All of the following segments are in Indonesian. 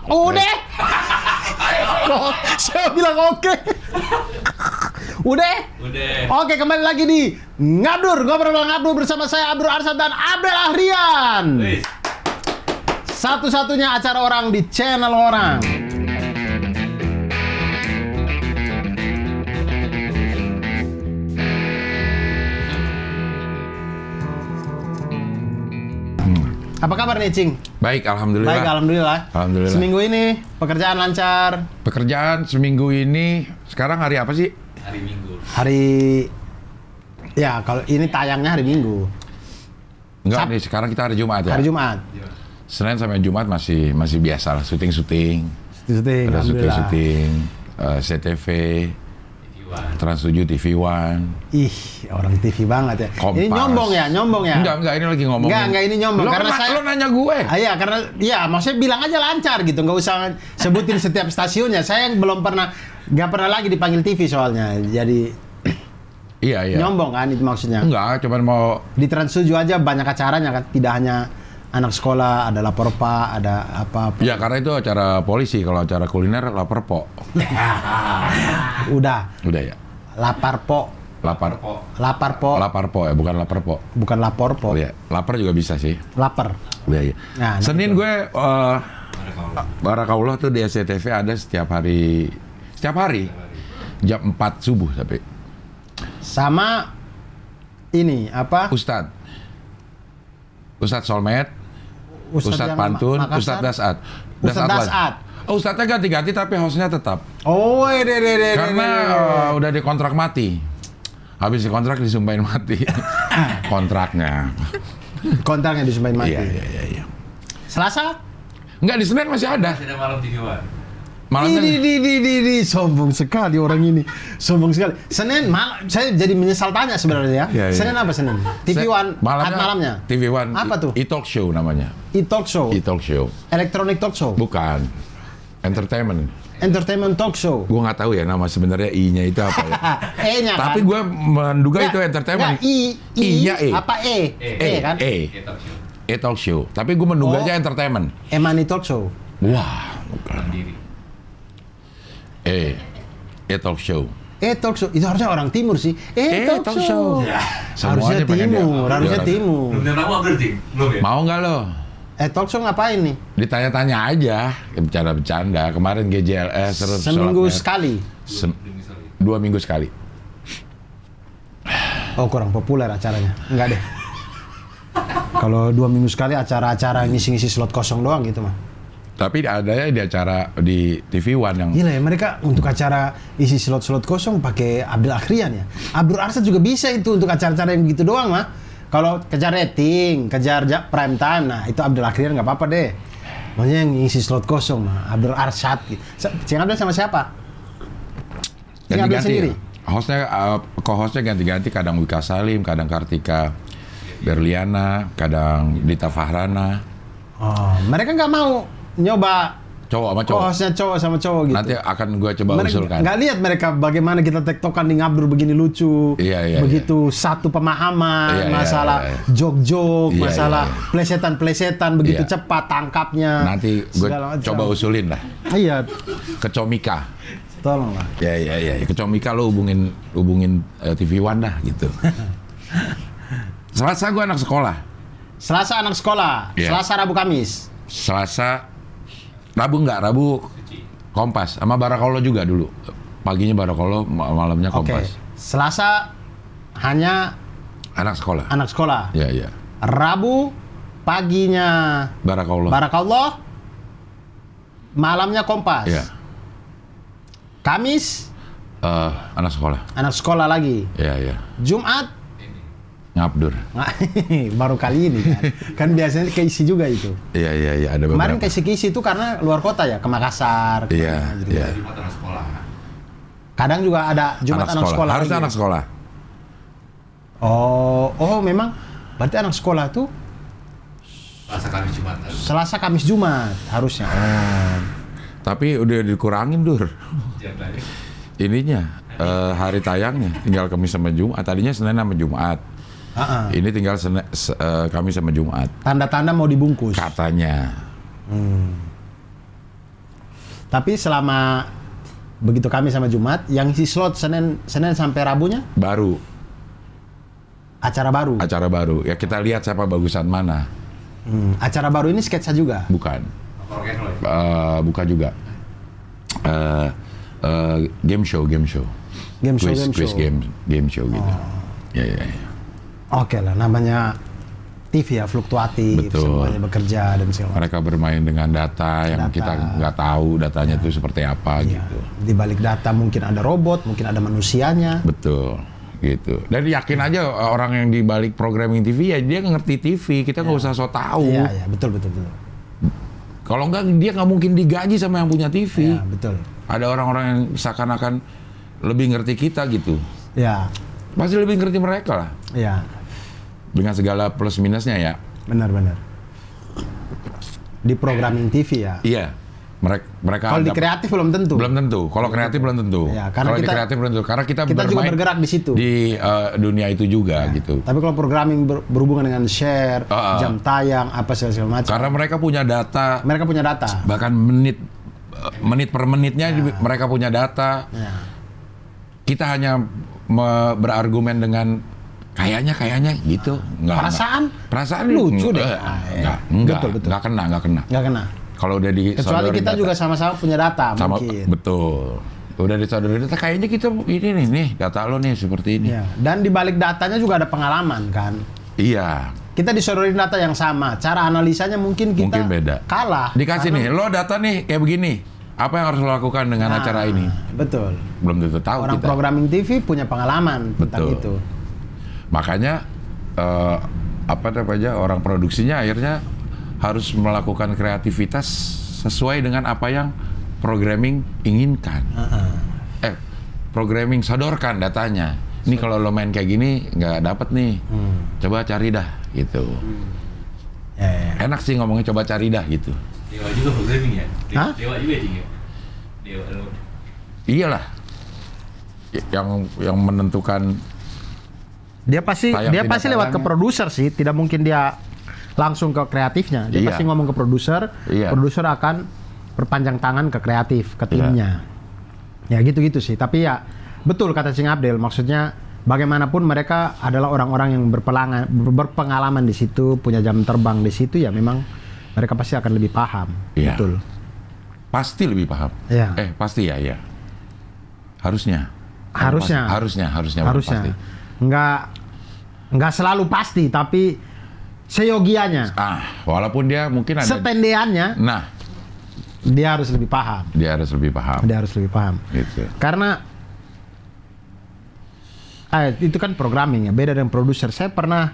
Udah. Kok saya bilang oke. Udah. Oke, kembali lagi di Ngabdur, ngobrol ngabdur bersama saya Abdur Arsad dan Abdel Ahrian. Satu-satunya acara orang di channel orang. Apa kabar nih, Cing? Baik, alhamdulillah. Baik, alhamdulillah. Alhamdulillah. Seminggu ini pekerjaan lancar. Pekerjaan seminggu ini, sekarang hari apa sih? Hari Minggu. Ya, kalau ini tayangnya hari Minggu. Enggak nih, sekarang kita hari Jumat ya. Hari Jumat. Senin sampai Jumat masih biasa lah, syuting. Syuting, Ada alhamdulillah. syuting, CTV, Trans 7, TV One. Ih, orang TV banget ya. Kompas. Ini nyombong ya. Enggak, ini lagi ngomongin. Enggak, ini nyombong. Karena lo nanya gue. Iya, karena maksudnya bilang aja lancar gitu, nggak usah sebutin setiap stasiunnya. Saya yang nggak pernah lagi dipanggil TV soalnya, jadi Iya. nyombong kan itu maksudnya. Enggak, cuman mau Di Trans 7 aja banyak acaranya kan, tidak hanya anak sekolah, ada lapor Pak, ada apa. ya karena itu acara polisi, kalau acara kuliner lapar po. Udah Ya. lapar Po, Lapar po ya, bukan lapar po. bukan lapor Po. Oh iya, lapar juga bisa sih. Lapar. Iya. Nah, Senin gue Barakallah tuh di SCTV ada setiap hari jam 4 subuh tapi Sama ini apa? Ustadz Solmed, Ustadz yang Pantun, Makassar? Ustadz Dasat. Ustadz Dasat. Oh, Ustadznya ganti-ganti tapi hostnya tetap. Oh, Karena udah dikontrak mati. Habis dikontrak disumpahin mati. Kontraknya. Kontraknya disumpahin mati. Iya. Selasa? Enggak, di Senin masih ada. Masih ada malam TV One. Malamnya Di sombong sekali orang ini. Sombong sekali. Senin saya jadi menyesal tanya sebenarnya ya. Iya. Senin apa Senin? TV One malamnya. TV One. Apa tuh? E-talk show namanya. E-talk show. E-talk show. Electronic talk show. Bukan. Entertainment. Entertainment talk show. Gue nggak tahu ya nama sebenarnya I-nya itu apa ya. E-nya kan. Tapi gue menduga itu entertainment. I-nya E. Apa E? E kan? Talk show. E-talk show. Tapi gue menduga aja entertainment. Money talk show. Wah, bukan. Sendiri. E-talk show. Talk show itu harusnya orang timur sih. Talk show. Harusnya Semuanya pengen timur, dia- harusnya dia- timur. Belum tahu apa berarti? Belum ya? Mau nggak lo? Talk show ngapain nih? Ditanya-tanya aja, bercanda-bercanda. Kemarin GJLS terus Seminggu sholat sekali. net. 2 minggu sekali. Oh, kurang populer acaranya. Enggak deh. Kalau 2 minggu sekali acara-acara ngisi-ngisi slot kosong doang gitu mah. Tapi adanya di acara di TV One yang Gila ya, mereka untuk acara isi slot-slot kosong pakai Abdel Ahrian ya. Abdur Arsad juga bisa itu untuk acara-acara yang begitu doang mah. Kalau kejar rating, kejar prime time, nah itu Abdel Ahrian nggak apa-apa deh. Maksudnya yang ngisi slot kosong mah, Abdul Arsad gitu. Cing Abdel sama siapa? Cing Abdel sendiri? Hostnya, co-hostnya ganti-ganti, kadang Wika Salim, kadang Kartika Berliana, kadang Dita Fahrana. Oh, mereka nggak mau nyoba Cowok sama cowok. hostnya cowok sama cowok gitu. Nanti akan gue coba usulkan. Nggak lihat mereka bagaimana kita tektokan di Ngabdur begini lucu, Iya, begitu satu pemahaman, Iya, masalah iya. jok-jok, Iya, masalah iya. plesetan-plesetan begitu Iya. cepat tangkapnya. Nanti gue segala macam. coba usulin lah Iya, ke Comika. tolonglah. Ya. Ke Comika lo hubungin TV One dah gitu. Selasa gue anak sekolah. Selasa anak sekolah, Iya. Selasa, Rabu, Kamis. Rabu Kompas sama Barakallah juga dulu. Paginya Barakallah, malamnya Oke. Kompas. Selasa hanya Anak sekolah. anak sekolah. Iya. Rabu paginya Barakallah. Barakallah, malamnya Kompas. Iya. Kamis Anak sekolah. anak sekolah lagi. Iya. Jumat Ngabdur. baru kali ini kan. Kan biasanya keisi juga itu. Iya, ada beberapa. Kemarin keisi itu karena luar kota ya, ke Makassar. Iya. Jumat anak sekolah. Kadang juga ada Jumat anak sekolah. Harusnya lagi. anak sekolah. Oh, memang berarti anak sekolah tuh Selasa Kamis Jumat. Selasa Kamis Jumat harusnya. Oh. Tapi udah dikurangin, Dur. Jam tadi. Ininya hari tayangnya tinggal Kamis sama Jumat. Tadinya Senin sama Jumat. Ini tinggal Kamis sama Jumat. Tanda-tanda mau dibungkus. Katanya. Tapi selama begitu Kamis sama Jumat, yang isi slot Senin sampai Rabunya Baru. acara baru. Acara baru. Ya kita lihat siapa bagusan mana. Acara baru ini sketsa juga. Bukan. Rock and roll. Bukan juga. Game show. Game show. Quiz game show gitu. Ya. Oke lah, namanya TV ya, fluktuatif, Betul. semuanya bekerja dan segala macam. Mereka bermain dengan data yang Data. kita nggak tahu datanya itu seperti apa Iya. gitu. Di balik data mungkin ada robot, mungkin ada manusianya. Betul. Gitu. Dan yakin aja orang yang di balik programming TV ya dia ngerti TV, kita nggak usah so tahu. Iya, betul. Kalau nggak dia nggak mungkin digaji sama yang punya TV. Iya, betul. Ada orang-orang yang seakan-akan lebih ngerti kita gitu. Ya, Pasti lebih ngerti mereka lah. ya, Dengan segala plus minusnya ya. benar. Di programming TV ya. Iya. Mereka Kalau di anggap- kreatif belum tentu. belum tentu. Kalau kreatif belum tentu. Ya, karena Kalau di kita- kreatif belum tentu. Karena kita juga bermain bergerak di situ. Di dunia itu juga gitu. Tapi kalau programming berhubungan dengan share, jam tayang, apa segala macam. Karena mereka punya data, Mereka punya data. bahkan menit per menitnya mereka punya data. Ya. Kita hanya berargumen dengan kayaknya gitu. Perasaan lucu deh. Enggak, Betul. enggak kena. Nggak kena. Kalau udah Kecuali disodorin kita data, juga sama-sama punya data sama mungkin. betul. Udah disodorin data kayaknya kita ini nih data lo nih seperti ini. Ya. Dan di balik datanya juga ada pengalaman kan. Iya. Kita disodorin data yang sama, cara analisanya mungkin kita Mungkin beda. kalah. Dikasih Karena- nih, lo data nih kayak begini. Apa yang harus lo lakukan dengan Nah, acara ini? Betul. Belum tentu tahu Orang kita. programming TV punya pengalaman tentang Betul. itu. Makanya apa namanya orang produksinya akhirnya harus melakukan kreativitas sesuai dengan apa yang programming inginkan. Programming sodorkan datanya. Ini kalau lo main kayak gini nggak dapet nih. Coba cari dah gitu. Ya. Enak sih ngomongnya coba cari dah gitu. Dewa juga programming ya? Hah? Dewa juga Cing ya? Dewa lo. Iyalah. Yang menentukan Dia pasti Tayang tidak lewat ke tayangnya. produser sih, tidak mungkin dia langsung ke kreatifnya. Dia Iya. pasti ngomong ke produser, Iya. produser akan berpanjang tangan ke kreatif, ke timnya. Ya gitu-gitu sih. Tapi ya betul kata Cing Abdel, maksudnya bagaimanapun mereka adalah orang-orang yang berpengalaman di situ, punya jam terbang di situ, ya memang mereka pasti akan lebih paham. Iya. Betul. pasti lebih paham. Iya. Pasti ya. Harusnya. Harusnya. Harusnya. Pasti. Nggak selalu pasti, tapi seyogianya, Walaupun dia mungkin ada. setendeannya, Nah, dia harus lebih paham. dia harus lebih paham. Gitu. Karena itu kan programming ya, beda dengan produser. Saya pernah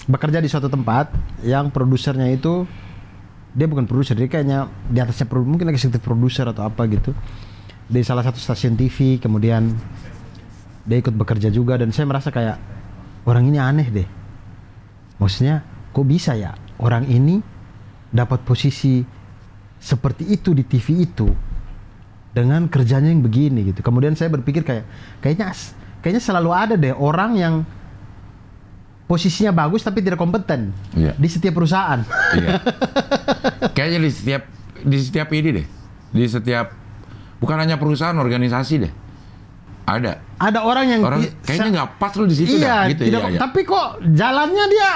bekerja di suatu tempat yang produsernya itu dia bukan produser, dia kayaknya di atasnya mungkin eksekutif produser atau apa gitu. Di salah satu stasiun TV, kemudian dia ikut bekerja juga dan saya merasa kayak orang ini aneh deh. Maksudnya kok bisa ya orang ini dapat posisi seperti itu di TV itu dengan kerjanya yang begini gitu. Kemudian saya berpikir kayaknya selalu ada deh orang yang posisinya bagus tapi tidak kompeten di setiap perusahaan. Iya. Kayaknya di setiap ini deh. Di setiap bukan hanya perusahaan, organisasi deh. Ada orang yang kayaknya nggak pas lu di situ iya, dah, gitu tidak, ya. tapi kok jalannya dia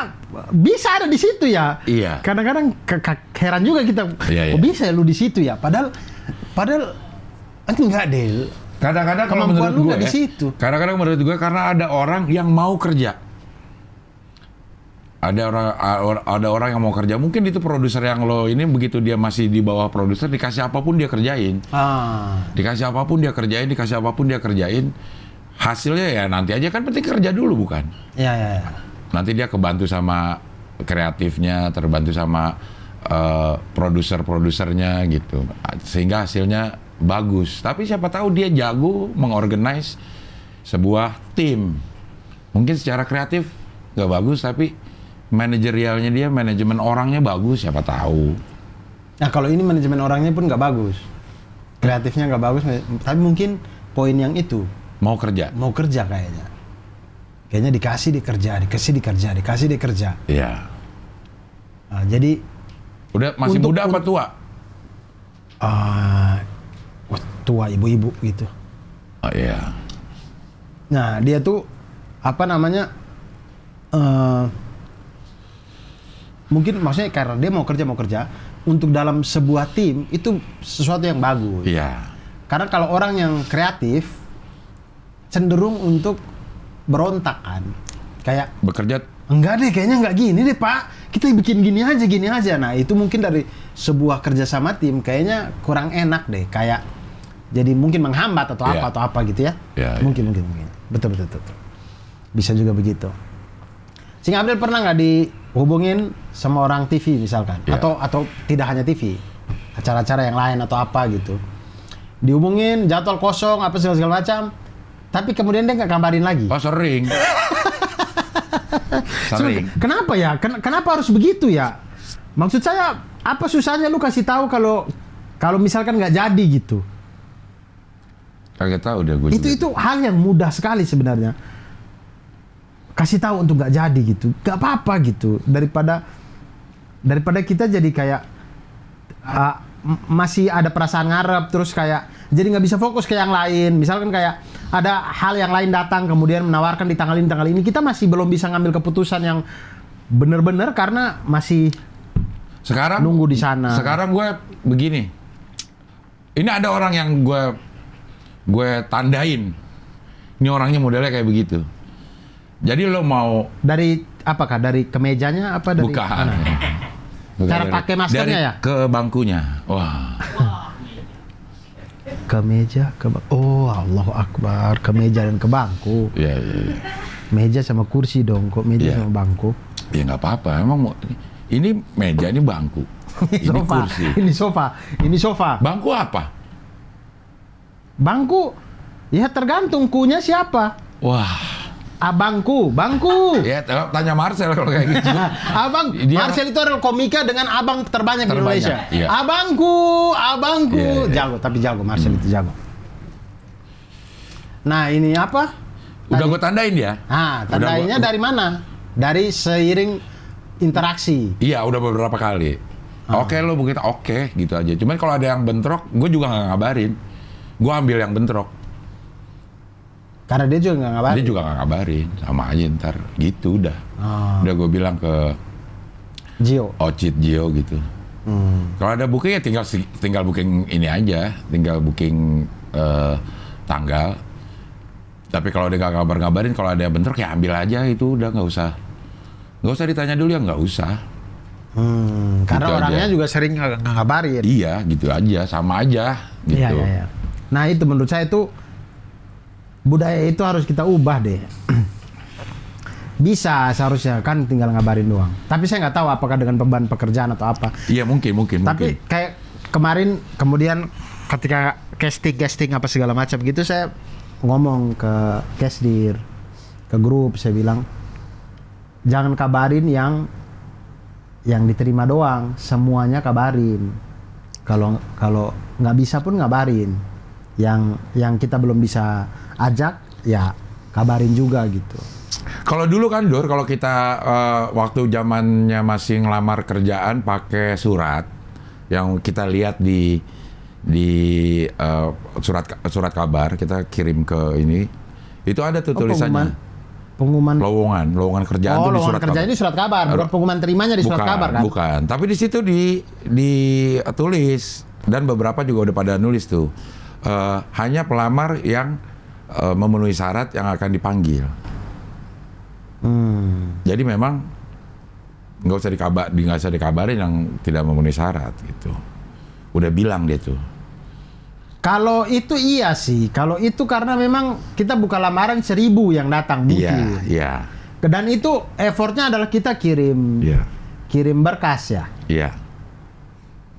bisa ada di situ ya. Iya. Kadang-kadang heran juga kita, kok bisa ya lu di situ ya? Padahal enggak deh. Kadang-kadang kalau Kemampuan menurut lu gue nggak di situ. Kadang-kadang menurut gue karena ada orang yang mau kerja. Ada orang yang mau kerja. Mungkin itu produser yang lo ini begitu dia masih di bawah produser dikasih apapun dia kerjain. Dikasih apapun dia kerjain. Hasilnya ya nanti aja, kan penting kerja dulu bukan? Iya. Nanti dia kebantu sama kreatifnya, terbantu sama produser-produsernya gitu. Sehingga hasilnya bagus. Tapi siapa tahu dia jago mengorganize sebuah tim. Mungkin secara kreatif nggak bagus, tapi manajerialnya dia, manajemen orangnya bagus, siapa tahu. Nah kalau ini manajemen orangnya pun nggak bagus, kreatifnya nggak bagus, tapi mungkin poin yang itu mau kerja kayaknya dikasih dikerja. Iya. Nah, jadi udah masih muda apa tua? wah, tua ibu-ibu gitu. Oh iya. Nah dia tuh apa namanya? Mungkin maksudnya karena dia mau kerja untuk dalam sebuah tim itu sesuatu yang bagus. Iya. Karena kalau orang yang kreatif cenderung untuk berontak kan, kayak Bekerja enggak deh, kayaknya enggak gini deh Pak, kita bikin gini aja. Nah itu mungkin dari sebuah kerjasama tim kayaknya kurang enak deh, kayak jadi mungkin menghambat atau Iya. apa gitu ya. Iya, Mungkin. Betul. Bisa juga begitu. Sing Abdel pernah nggak dihubungin sama orang TV misalkan, Iya. atau tidak hanya TV, acara-acara yang lain atau apa gitu, dihubungin jadwal kosong apa segala macam, tapi kemudian dia nggak kabarin lagi. Oh sering. Sering. Kenapa ya? Kenapa harus begitu ya? Maksud saya apa susahnya lu kasih tahu kalau misalkan nggak jadi gitu? Kagak tahu udah gue. Itu hal yang mudah sekali sebenarnya. Kasih tahu untuk nggak jadi gitu, nggak apa-apa gitu. Daripada kita jadi kayak masih ada perasaan ngarep terus kayak jadi nggak bisa fokus ke yang lain. Misalkan kayak ada hal yang lain datang kemudian menawarkan di tanggal ini kita masih belum bisa ngambil keputusan yang benar-benar karena masih Sekarang nunggu di sana. Sekarang gue begini. Ini ada orang yang gue tandain. Ini orangnya modelnya kayak begitu. Jadi lo mau dari apakah dari kemejanya apa dari bukan. mana? Cara pakai maskernya dari ya? ke bangkunya. Wah. Kemeja oh Allahu Akbar, kemeja dan ke bangku. Iya. Meja sama kursi dong, kok meja Iya. sama bangku? Ya nggak apa-apa. Emang ini meja, ini bangku. Ini Sofa, kursi. ini sofa. Bangku apa? Bangku, ya tergantung kunya siapa. Wah. Bangku. Ya tanya Marcel kalau kayak gitu. Abang, Dia- Marcel itu adalah komika dengan abang terbanyak di Terbanyak, Indonesia. iya. Abangku. Iya, iya. Jago, tapi jago, Marcel itu jago. Nah ini apa? Udah gue tandain ya. Tandainya dari mana? Dari seiring interaksi. Iya, udah beberapa kali. Oke lo begitu, oke gitu aja. Cuman kalau ada yang bentrok, gue juga nggak ngabarin. Gue ambil yang bentrok. Karena dia juga nggak ngabarin. Dia juga nggak ngabarin, sama aja ntar gitu udah. Udah gue bilang ke Gio. Ocit Gio gitu. Kalau ada booking ya tinggal booking ini aja, tinggal booking tanggal. Tapi kalau dia nggak ngabarin, kalau ada yang bentrok ya ambil aja itu udah nggak usah ditanya dulu ya nggak usah. Karena Gitu orangnya aja. juga sering nggak ngabarin. Iya gitu aja, sama aja gitu. Iya. Nah itu menurut saya itu budaya itu harus kita ubah deh. Bisa seharusnya kan tinggal ngabarin doang. Tapi saya nggak tahu apakah dengan beban pekerjaan atau apa. Iya mungkin. Tapi kayak kemarin kemudian ketika casting apa segala macam gitu saya ngomong ke Kesdir, ke grup, saya bilang jangan kabarin yang diterima doang, semuanya kabarin. Kalau nggak bisa pun ngabarin. Yang kita belum bisa ajak ya kabarin juga gitu. Kalau dulu kan Dur, kalau kita waktu zamannya masih ngelamar kerjaan pakai surat yang kita lihat di surat kabar kita kirim ke ini, itu ada tuh tulisannya pengumuman lowongan kerjaan tuh di surat kerja kabar. ini surat kabar, bukan pengumuman terimanya di surat kabar kan? Bukan, tapi di situ ditulis dan beberapa juga udah pada nulis tuh hanya pelamar yang memenuhi syarat yang akan dipanggil. Jadi memang nggak usah dikabarin yang tidak memenuhi syarat gitu. Udah bilang dia tuh. Kalau itu iya sih. Kalau itu karena memang kita buka lamaran 1000 yang datang mungkin. Iya. Dan itu effortnya adalah kita kirim berkas ya. Iya.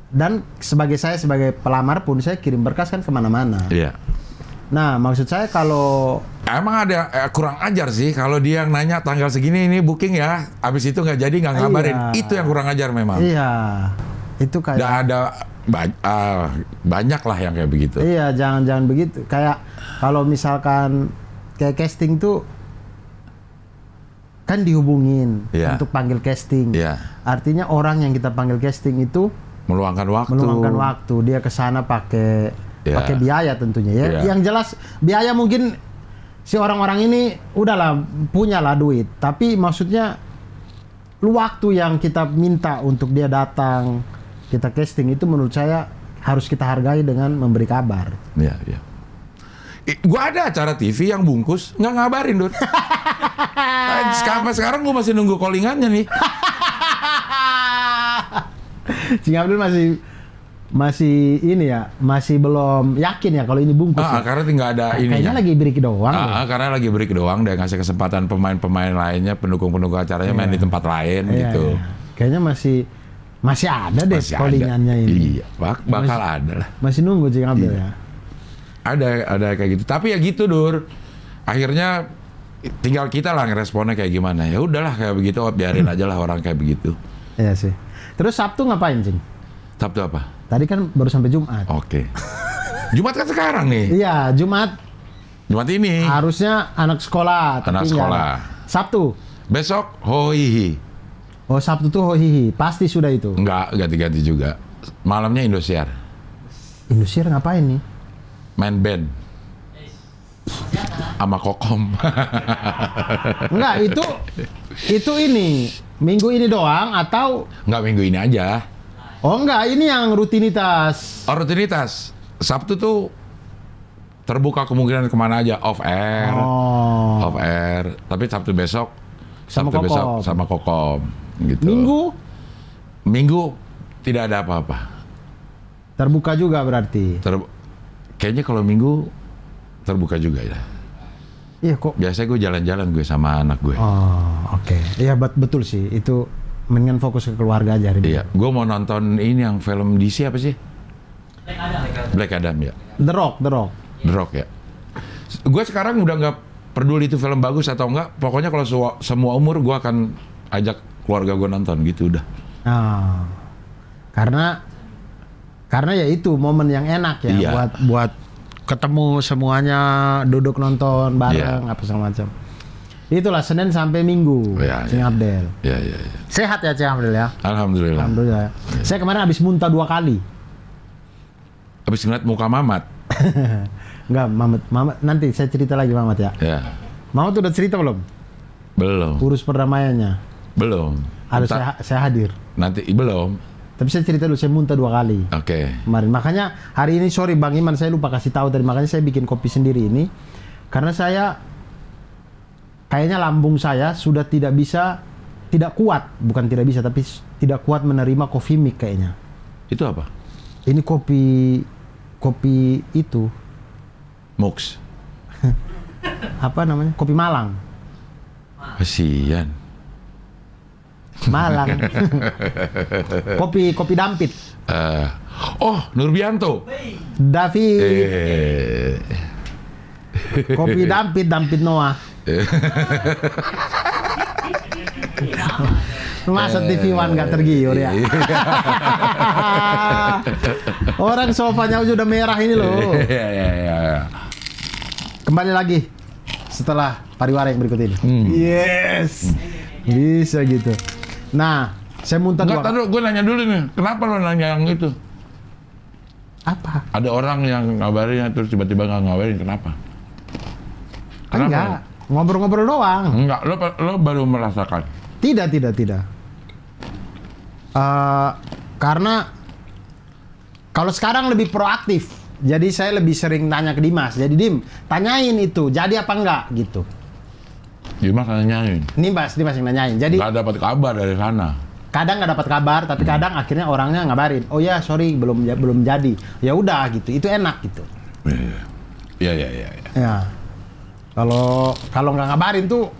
Dan sebagai pelamar pun saya kirim berkas kan kemana-mana. Iya. Nah maksud saya kalau Emang ada kurang ajar sih kalau dia yang nanya tanggal segini ini booking ya, abis itu nggak jadi nggak ngabarin. Iya. Itu yang kurang ajar memang. iya itu kayak Nggak ada banyak lah yang kayak begitu. iya jangan begitu. Kayak kalau misalkan kayak casting tuh kan dihubungin Iya. untuk panggil casting. Iya. Artinya orang yang kita panggil casting itu Meluangkan waktu. Dia ke sana pakai biaya tentunya ya. Iya. Yang jelas biaya mungkin si orang-orang ini udahlah punyalah duit, tapi maksudnya waktu yang kita minta untuk dia datang, kita casting itu menurut saya harus kita hargai dengan memberi kabar. Iya. Gua ada acara TV yang bungkus nggak ngabarin, Dut. Sampai sekarang gua masih nunggu callingannya nih. Cing Abdul masih ini ya, masih belum yakin ya kalau ini bungkus. Karena tinggal ada ini. Kayaknya lagi break doang. Karena lagi break doang, dan ngasih kesempatan pemain-pemain lainnya, pendukung-pendukung acaranya main di tempat lain gitu. Iya. Kayaknya masih ada deh callingannya ini. Iya, bakal ada lah. Masih nunggu Cing Abdul ya. Ada kayak gitu. Tapi ya gitu, Dur. Akhirnya tinggal kita lah ngeresponnya kayak gimana. Ya udahlah kayak begitu, biarin aja lah orang kayak begitu. Iya sih. Terus Sabtu ngapain, Cing? Sabtu apa? Tadi kan baru sampai Jumat. Oke. Jumat kan sekarang nih. Iya, Jumat ini. harusnya anak sekolah. Anak tapi sekolah. Sabtu. Besok hohihi. Oh, Sabtu tuh hohihi. Pasti sudah itu. Enggak, ganti-ganti juga. Malamnya Indosiar. Indosiar ngapain nih? Main band. Sama Kokom. Enggak, itu ini. Minggu ini doang atau Enggak, minggu ini aja. Oh enggak, ini yang rutinitas. Oh, rutinitas. Sabtu tuh terbuka kemungkinan kemana aja, off air. Oh. Off air. Tapi Sabtu besok Sama Sabtu besok Kokom. sama Kokom gitu. Minggu tidak ada apa-apa. Terbuka juga berarti. Kayaknya kalau Minggu terbuka juga ya. Iya kok. Biasanya gue jalan-jalan gue sama anak gue. Oh, oke. Iya, betul sih. Itu mendingan fokus ke keluarga aja hari ini. Iya, gue mau nonton ini yang film DC apa sih? Black Adam ya. The Rock. The Rock ya. Gue sekarang udah nggak peduli itu film bagus atau enggak. Pokoknya kalau semua umur gue akan ajak keluarga gue nonton gitu udah. Nah, karena ya itu momen yang enak ya Iya. buat ketemu semuanya, duduk nonton bareng apa segala macam. Itulah Senin sampai Minggu, Iya, Cing iya. Abdel. Iya. Sehat ya Cing Abdel ya? Alhamdulillah. Alhamdulillah. Saya kemarin habis muntah 2 kali. Habis ngeliat muka Mamat. Enggak, Mamat nanti saya cerita lagi Mamat ya. Ya. Mamat udah cerita belum? Belum. Urus perdamaiannya. Belum. Harus saya hadir. Nanti belum. Tapi saya cerita dulu, saya muntah 2 kali. Oke. Kemarin. Makanya hari ini sorry Bang Iman, saya lupa kasih tahu tadi. Makanya saya bikin kopi sendiri ini karena saya kayaknya lambung saya sudah tidak kuat, bukan tidak bisa tapi tidak kuat menerima coffee mix kayaknya. Itu apa? Ini kopi itu Mux. apa namanya? Kopi Malang. Kasian. Malang. kopi Dampit. Nurbianto. David. Eh. Kopi Dampit Noah. Masa TV One nggak tergiur ya? Orang sofanya udah merah ini loh. Iya. Kembali lagi setelah pariwara yang berikut ini. Yes, bisa gitu. Nah, saya muntah Enggak, 2 kali. gue nanya dulu nih. Kenapa lo nanya yang itu? Apa? Ada orang yang ngabarin terus tiba-tiba nggak ngabarin, kenapa? Enggak, ngobrol-ngobrol doang. Enggak, lo baru merasakan. Tidak. Karena kalau sekarang lebih proaktif. Jadi saya lebih sering tanya ke Dimas. Jadi Dim, tanyain itu, jadi apa enggak gitu. Dimas nanyain. Dimas yang nanyain. Jadi Nggak dapat kabar dari sana. kadang nggak dapat kabar, tapi kadang akhirnya orangnya ngabarin. Oh ya, sorry belum jadi. Ya udah gitu. Itu enak gitu. Iya. Ya. Kalau nggak ngabarin tuh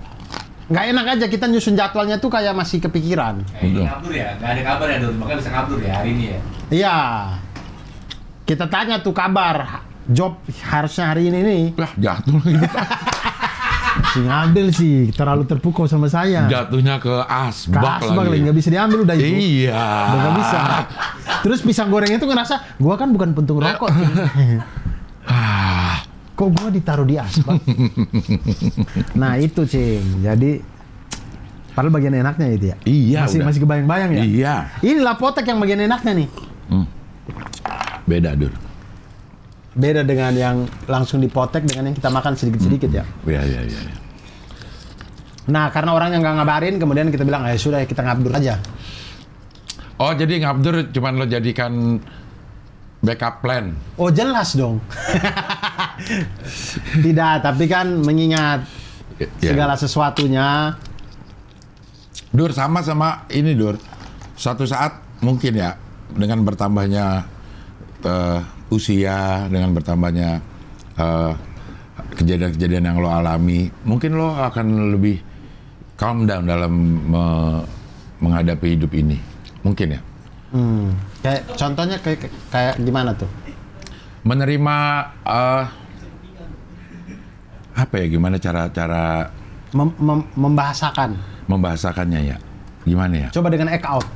nggak enak aja, kita nyusun jadwalnya tuh kayak masih kepikiran. Ini kabur ya, nggak ada kabar ya Dut, makanya bisa kabur ya hari ini ya. Iya. Kita tanya tuh kabar job harusnya hari ini nih. Lah, jatuh lagi. Si Abdel sih terlalu terpukau sama saya. Jatuhnya ke asbak Kasbak lagi nggak bisa diambil udah itu. Iya. Udah nggak bisa. Terus pisang goreng itu ngerasa, gua kan bukan puntung rokok. Kok gua ditaruh di asbak? Nah itu Cing. Jadi padahal bagian enaknya itu ya. Iya, Masih kebayang-bayang ya. Iya. Inilah potek yang bagian enaknya nih. Beda, Dur. Beda dengan yang langsung dipotek dengan yang kita makan sedikit-sedikit ya. Iya. Nah, karena orangnya nggak ngabarin, kemudian kita bilang, sudah kita ngabdur aja. Oh, jadi ngabdur cuman lo jadikan backup plan? Oh, jelas dong. Tidak, tapi kan mengingat segala sesuatunya. Dur, sama ini, Dur. Suatu saat mungkin ya, dengan bertambahnya usia, dengan bertambahnya kejadian-kejadian yang lo alami, mungkin lo akan lebih calm down dalam menghadapi hidup ini. Mungkin ya. Kayak contohnya kayak gimana tuh? Menerima apa ya? Gimana cara Membahasakan. membahasakannya ya? Gimana ya? Coba dengan act out.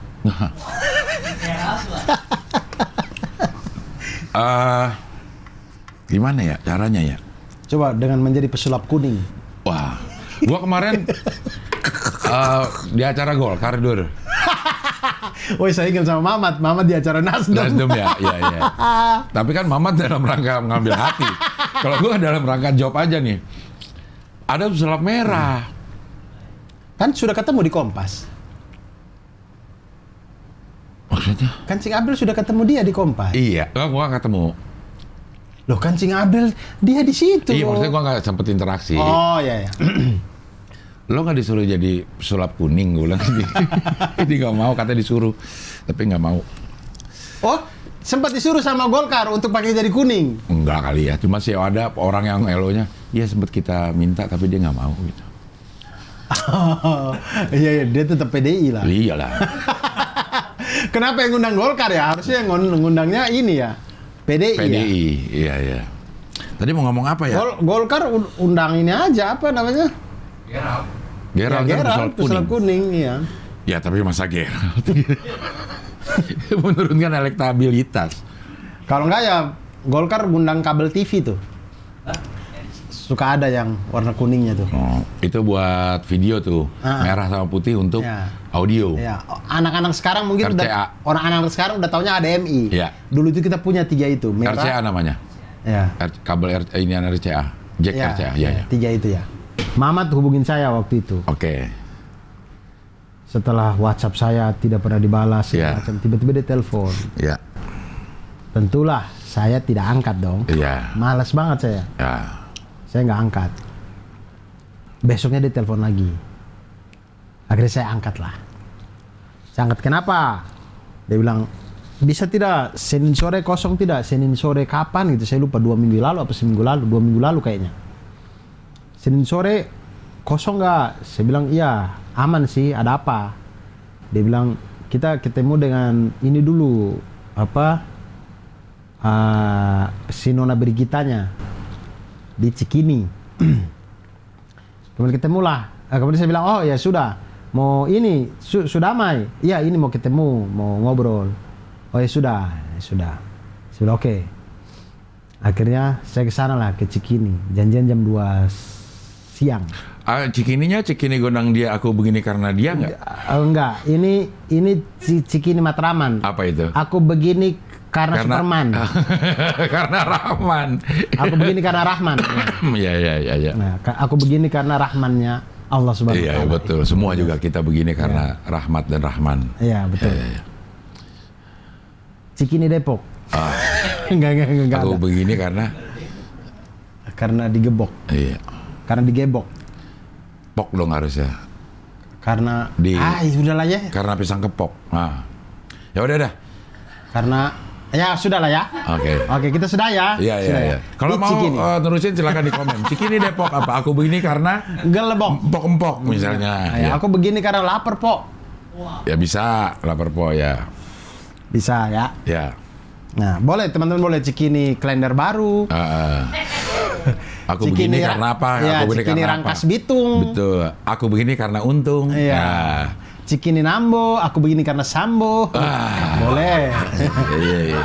Gimana ya caranya ya? Coba dengan menjadi pesulap kuning. Wah, gua kemarin di acara Golkar, Dur. Woi, saya ingat sama Mamat di acara Nasdem. Ya. Tapi kan Mamat dalam rangka mengambil hati. Kalau gua dalam rangka job aja nih. Ada pesulap merah. Kan sudah ketemu di Kompas. Maksudnya? Kan Cing Abel sudah ketemu dia di Kompas. Iya, gua nggak ketemu. Loh kan Cing Abel dia di situ. Iya, loh. maksudnya gua nggak sempet interaksi. Oh iya. Lo nggak disuruh jadi pesulap kuning, gue bilang. Dia nggak mau, katanya disuruh, tapi nggak mau. Oh, sempat disuruh sama Golkar untuk pakai jadi kuning. Enggak kali ya, cuma sih ada orang yang elonya, ya sempat kita minta tapi dia nggak mau gitu. Iya, dia tetap PDI lah. Iyalah. Kenapa yang ngundang Golkar ya? Harusnya yang ngundangnya ini ya, PDI. PDI, iya. Tadi mau ngomong apa ya? Golkar undang ini aja, apa namanya? Gerald Ya, kan pesulap kuning, iya. Ya tapi masa Gerald menurunkan elektabilitas. Kalau enggak ya Golkar ngundang kabel TV tuh. Suka ada yang warna kuningnya tuh. Oh, itu buat video tuh, merah sama putih untuk audio. Ya, anak-anak sekarang mungkin RCA. Orang-anak sekarang udah taunya ADMI. Iya. Dulu itu kita punya 3 itu, merah. RCA namanya. Ya. Kabel ini RCA, jack RCA, ya. 3 itu ya. Mamat hubungin saya waktu itu. Oke. Setelah WhatsApp saya tidak pernah dibalas, macam tiba-tiba dia telepon. Iya. Tentulah saya tidak angkat dong. Iya. Malas banget saya. Ya. Saya nggak angkat. Besoknya dia telepon lagi. Akhirnya saya angkat lah. Saya angkat, kenapa? Dia bilang, bisa tidak Senin sore kosong tidak? Senin sore kapan gitu? Saya lupa, 2 minggu lalu apa seminggu lalu? 2 minggu lalu kayaknya. Senin sore kosong nggak? Saya bilang iya, aman sih. Ada apa? Dia bilang kita ketemu dengan ini dulu, apa? Si Nona Brigitanya di Cikini. Kemudian ketemulah. Kemudian saya bilang, oh ya sudah, mau ini sudah damai. Iya, ini mau ketemu, mau ngobrol. Oh ya sudah. Saya bilang oke. Akhirnya saya ke sana lah, ke Cikini. Janjian jam 2 siang. Cikininya Cikini Gondang dia aku begini karena dia nggak? Enggak, ini Cikini Matraman. Apa itu? Aku begini karena Superman. Karena Rahman. Aku begini karena Rahman. Iya. Nah, aku begini karena Rahmannya Allah Subhanahu wa Iya, Ta'ala. betul. Semua juga kita begini karena Rahmat dan Rahman. Iya, betul. Iya. Cikini Depok. Enggak Aku ada. begini Karena digebok. Iya. Karena digebok. Pok dong harusnya. Karena sudahlah ya. Karena pisang kepok. Nah. Ya udah dah. Karena ya sudahlah ya. Oke, kita sudah ya. Iya. Kalau mau terusin silakan di komen. Cikini Depok apa? Aku begini karena gelebok. Empok-empok misalnya. Ya, aku begini karena lapar, Pok. Ya bisa, lapar po ya. Bisa ya. Ya. Nah, boleh teman-teman, boleh Cikini kalender baru. Aku begini karena apa? Ya, aku begini Cikini karena Rangkas apa? Bitung. Betul. Aku begini karena untung. Iya. Nah. Cikini Nambo, aku begini karena Sambo. Boleh. Iya.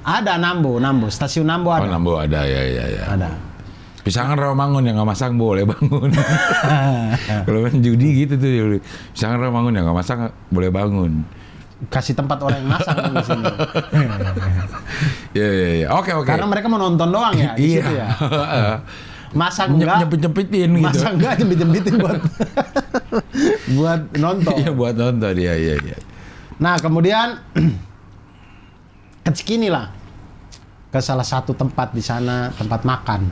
Ada Nambo, stasiun Nambo ada. Oh, Nambo ada ya. Ada. Pisangan Rawamangun yang nggak masang boleh bangun. Kalau main judi gitu tuh, pisangan Rawamangun yang nggak masang boleh bangun. kasih tempat orang yang masak di sini. Iya. Oke. Karena mereka mau nonton doang ya di situ ya. Masak enggak? Nyempit-nyempitin gitu. Masak enggak nyempit-nyempitin buat buat nonton. Iya, buat nonton. Iya. Nah, kemudian kecikini lah ke salah satu tempat di sana, tempat makan.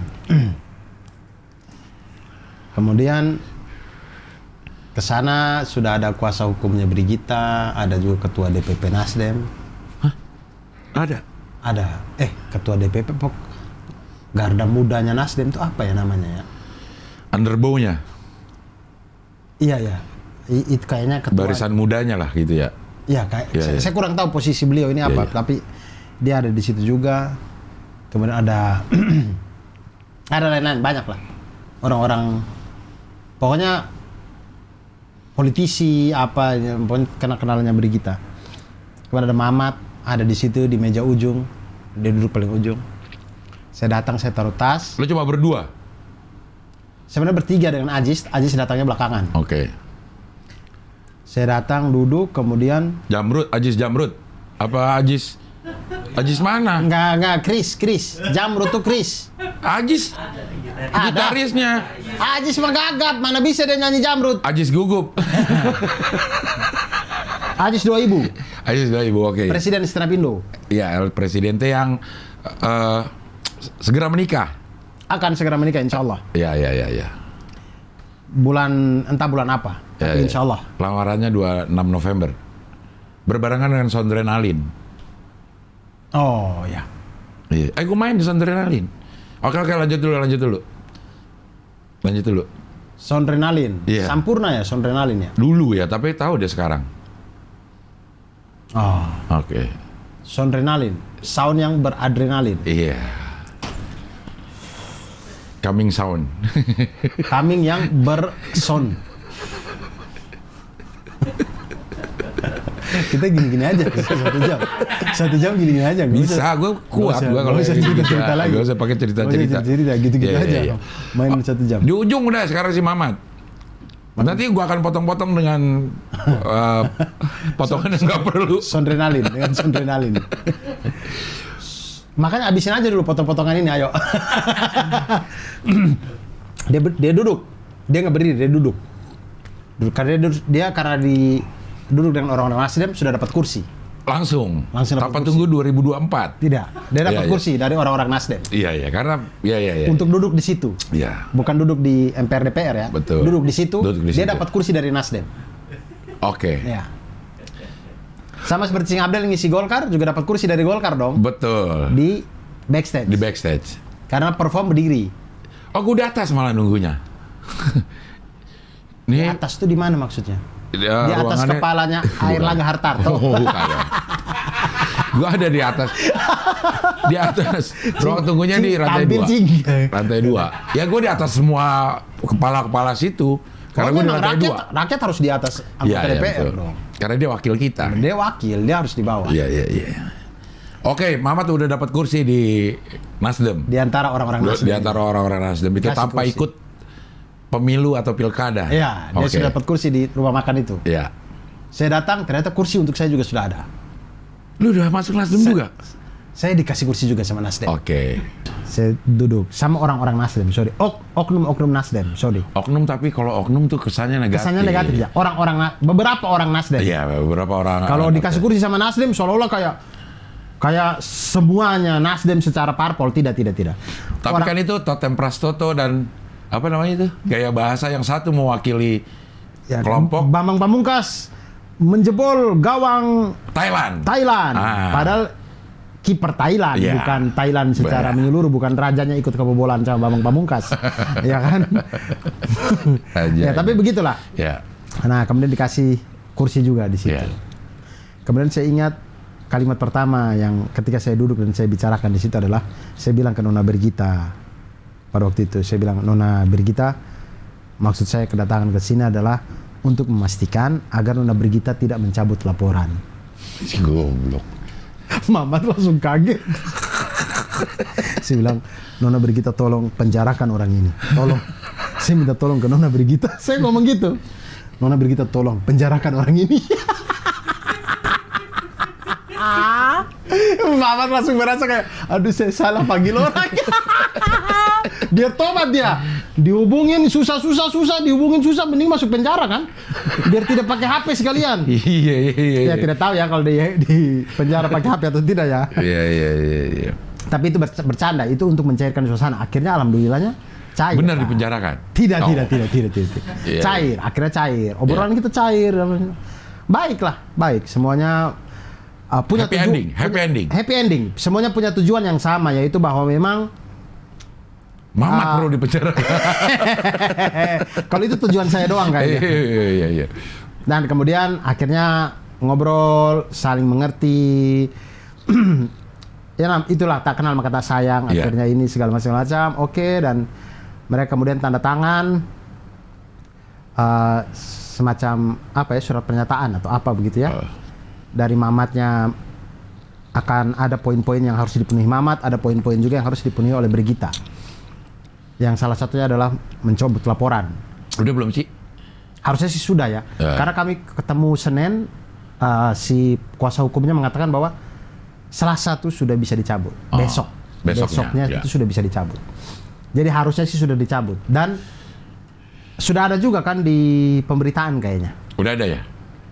Kemudian ke sana sudah ada kuasa hukumnya Brigita, ada juga ketua DPP Nasdem. Hah? Ada? Ada. Ketua DPP Garda Mudanya Nasdem itu apa ya namanya ya? Underbow-nya? Iya. Itu kayaknya ketua. Barisan mudanya lah gitu ya? Iya, saya kurang tahu posisi beliau ini apa, tapi dia ada di situ juga. Kemudian ada ada lain-lain, banyak lah. Orang-orang, pokoknya politisi apa, pokoknya kenalnya Brigita. Kemudian ada Mamat, ada di situ di meja ujung, dia duduk paling ujung. Saya datang, saya taruh tas. Lo cuma berdua? Sebenarnya bertiga dengan Ajis datangnya belakangan. Oke. Saya datang, duduk, kemudian... Ajis Jamrud? Apa Ajis mana? Enggak, Chris. Jamrud tuh Chris. Ajis? Gitarisnya. Ajis mah gagap, mana bisa dia nyanyi Jamrud. Ajis gugup. Ajis 2000. Ajis 2000, oke. Presiden Setenapindo. Iya, Presidente yang segera menikah. Akan segera menikah, insya Allah. Iya. Entah bulan apa, tapi insya Allah. Lamarannya 26 November. Berbarengan dengan Sondrenalin. Oh, ya. Iya. Gue main di Sondrenalin. Oke, lanjut dulu. Sondrenalin. Iya. Sampurna ya, Sondrenalin ya? Dulu ya, tapi tahu dia sekarang. Oh. Oke. Sondrenalin. Sound yang beradrenalin. Iya. Coming sound. Coming yang bersound. Kita gini-gini aja, 1 jam. 1 jam gini-gini aja. Bisa, gue kuat. Gue kalau cerita lagi. Gak usah pakai cerita-cerita. Gitu-gitu aja. Iya. Main 1 jam. Di ujung udah sekarang si Mamat. Nanti gue akan potong-potong dengan potongan yang nggak perlu. Dengan sondrenalin. Makanya abisin aja dulu potong-potongan ini, ayo. Dia duduk. Dia nggak berdiri, dia duduk. Karena dia duduk dengan orang-orang Nasdem sudah dapat kursi. Langsung dapat tanpa tunggu 2024. Tidak. Dia dapat kursi dari orang-orang Nasdem. Iya, karena iya. Untuk duduk di situ. Iya. Bukan duduk di MPR DPR ya. Betul. Duduk di situ. Dia dapat kursi dari Nasdem. Oke. Iya. Sama seperti Sing Abdel ngisi Golkar juga dapat kursi dari Golkar dong. Betul. Di backstage. Karena perform berdiri. Oh, gue di atas malah nunggunya. Di atas tuh di mana maksudnya? Di atas kepalanya Airlangga Hartarto. Gue ada di atas. Di atas. Ruang tunggunya di lantai 2. Lantai 2. Ya gue di atas semua kepala-kepala situ. Karena gue di lantai 2. Rakyat harus di atas anggota DPR dong. Karena dia wakil kita. Dia wakil, dia harus di bawah. Iya. Oke, Mamat udah dapat kursi di Nasdem. Di antara orang-orang Nasdem. Di antara orang-orang Nasdem itu tanpa ikut pemilu atau pilkada. Iya, dia sudah dapat kursi di rumah makan itu. Iya. Saya datang, ternyata kursi untuk saya juga sudah ada. Lu udah masuk Nasdem juga? Saya dikasih kursi juga sama Nasdem. Oke. Saya duduk sama orang-orang Nasdem, sorry. Oknum Nasdem, sorry. Oknum, tapi kalau oknum tuh kesannya negatif. Kesannya negatif ya. Beberapa orang Nasdem. Iya, beberapa orang. Kalau dikasih kursi sama Nasdem, seolah-olah kayak semuanya Nasdem secara parpol. Tidak. Tapi kan itu totem prastoto dan apa namanya itu? Gaya bahasa yang satu mewakili kelompok. Bambang Pamungkas menjebol gawang Thailand. Padahal kiper Thailand, bukan Thailand secara menyeluruh, bukan rajanya ikut kebobolan sama Bambang Pamungkas. Ya kan? Ya, tapi begitulah. Ya. Nah, kemudian dikasih kursi juga di situ. Kemudian saya ingat kalimat pertama yang ketika saya duduk dan saya bicarakan di situ adalah saya bilang ke Nona Brigita. Pada waktu itu saya bilang, Nona Brigita, maksud saya kedatangan ke sini adalah untuk memastikan agar Nona Brigita tidak mencabut laporan. Si goblok. Mamat langsung kaget. Saya bilang, Nona Brigita tolong penjarakan orang ini. Tolong. Saya minta tolong ke Nona Brigita. Saya ngomong gitu. Nona Brigita tolong penjarakan orang ini. Mamat langsung merasa kayak, aduh saya salah panggil orang. Biar tobat dia. Dihubungin susah, dihubungin susah, mending masuk penjara kan? Biar tidak pakai HP sekalian. Iya. Ya tidak tahu ya kalau di penjara pakai HP atau tidak ya. Iya. Tapi itu bercanda, itu untuk mencairkan suasana. Akhirnya alhamdulillahnya cair. Benar kan? dipenjarakan? Tidak. Iya. Cair, akhirnya cair. Obrolan kita cair. Baik. Semuanya punya happy ending. Semuanya punya tujuan yang sama, yaitu bahwa memang Mamat perlu dipenjarakan. kalau itu tujuan saya doang kayaknya. Iya. Dan kemudian akhirnya ngobrol, saling mengerti. Ya itulah tak kenal maka tak sayang. Akhirnya ini segala macam. Oke, dan mereka kemudian tanda tangan semacam surat pernyataan atau apa begitu ya. Dari Mamatnya akan ada poin-poin yang harus dipenuhi Mamat, ada poin-poin juga yang harus dipenuhi oleh Brigita. Yang salah satunya adalah mencabut laporan. Udah belum sih? Harusnya sih sudah ya. Karena kami ketemu Senin, si kuasa hukumnya mengatakan bahwa Selasa itu sudah bisa dicabut. Besoknya itu sudah bisa dicabut. Jadi harusnya sih sudah dicabut. Dan sudah ada juga kan di pemberitaan kayaknya. Udah ada ya?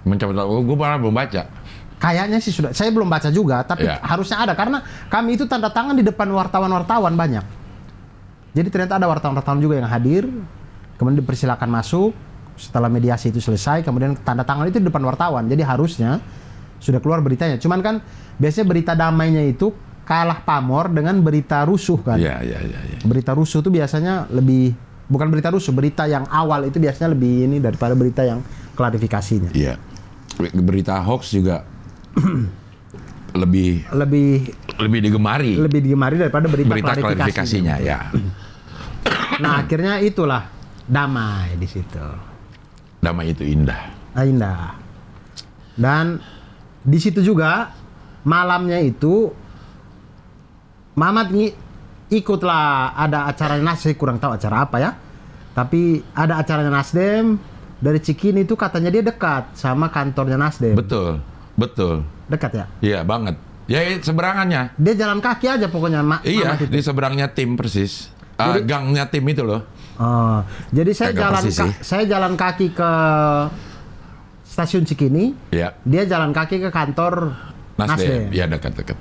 Mencabut laporan, gue malah belum baca. Kayaknya sih sudah. Saya belum baca juga, tapi harusnya ada. Karena kami itu tanda tangan di depan wartawan-wartawan banyak. Jadi ternyata ada wartawan-wartawan juga yang hadir, kemudian dipersilakan masuk, setelah mediasi itu selesai, kemudian tanda tangan itu di depan wartawan. Jadi harusnya sudah keluar beritanya. Cuman kan biasanya berita damainya itu kalah pamor dengan berita rusuh kan. Iya. Berita rusuh itu biasanya lebih, bukan berita rusuh, berita yang awal itu biasanya lebih ini daripada berita yang klarifikasinya. Iya. Berita hoax juga lebih digemari. Lebih digemari daripada berita klarifikasinya ya. Nah, akhirnya itulah damai di situ. Damai itu indah. Indah. Dan di situ juga malamnya itu Mamat ikutlah ada acara Nasdem, kurang tahu acara apa ya. Tapi ada acaranya Nasdem dari Cikini itu katanya dia dekat sama kantornya Nasdem. Betul. Dekat ya? Iya banget. Ya seberangannya. Dia jalan kaki aja pokoknya. Iya, di seberangnya tim persis. Gangnya tim itu loh. Oh, jadi saya jalan kaki ke stasiun Cikini. Iya. Dia jalan kaki ke kantor Nasdem. Iya dekat-dekat.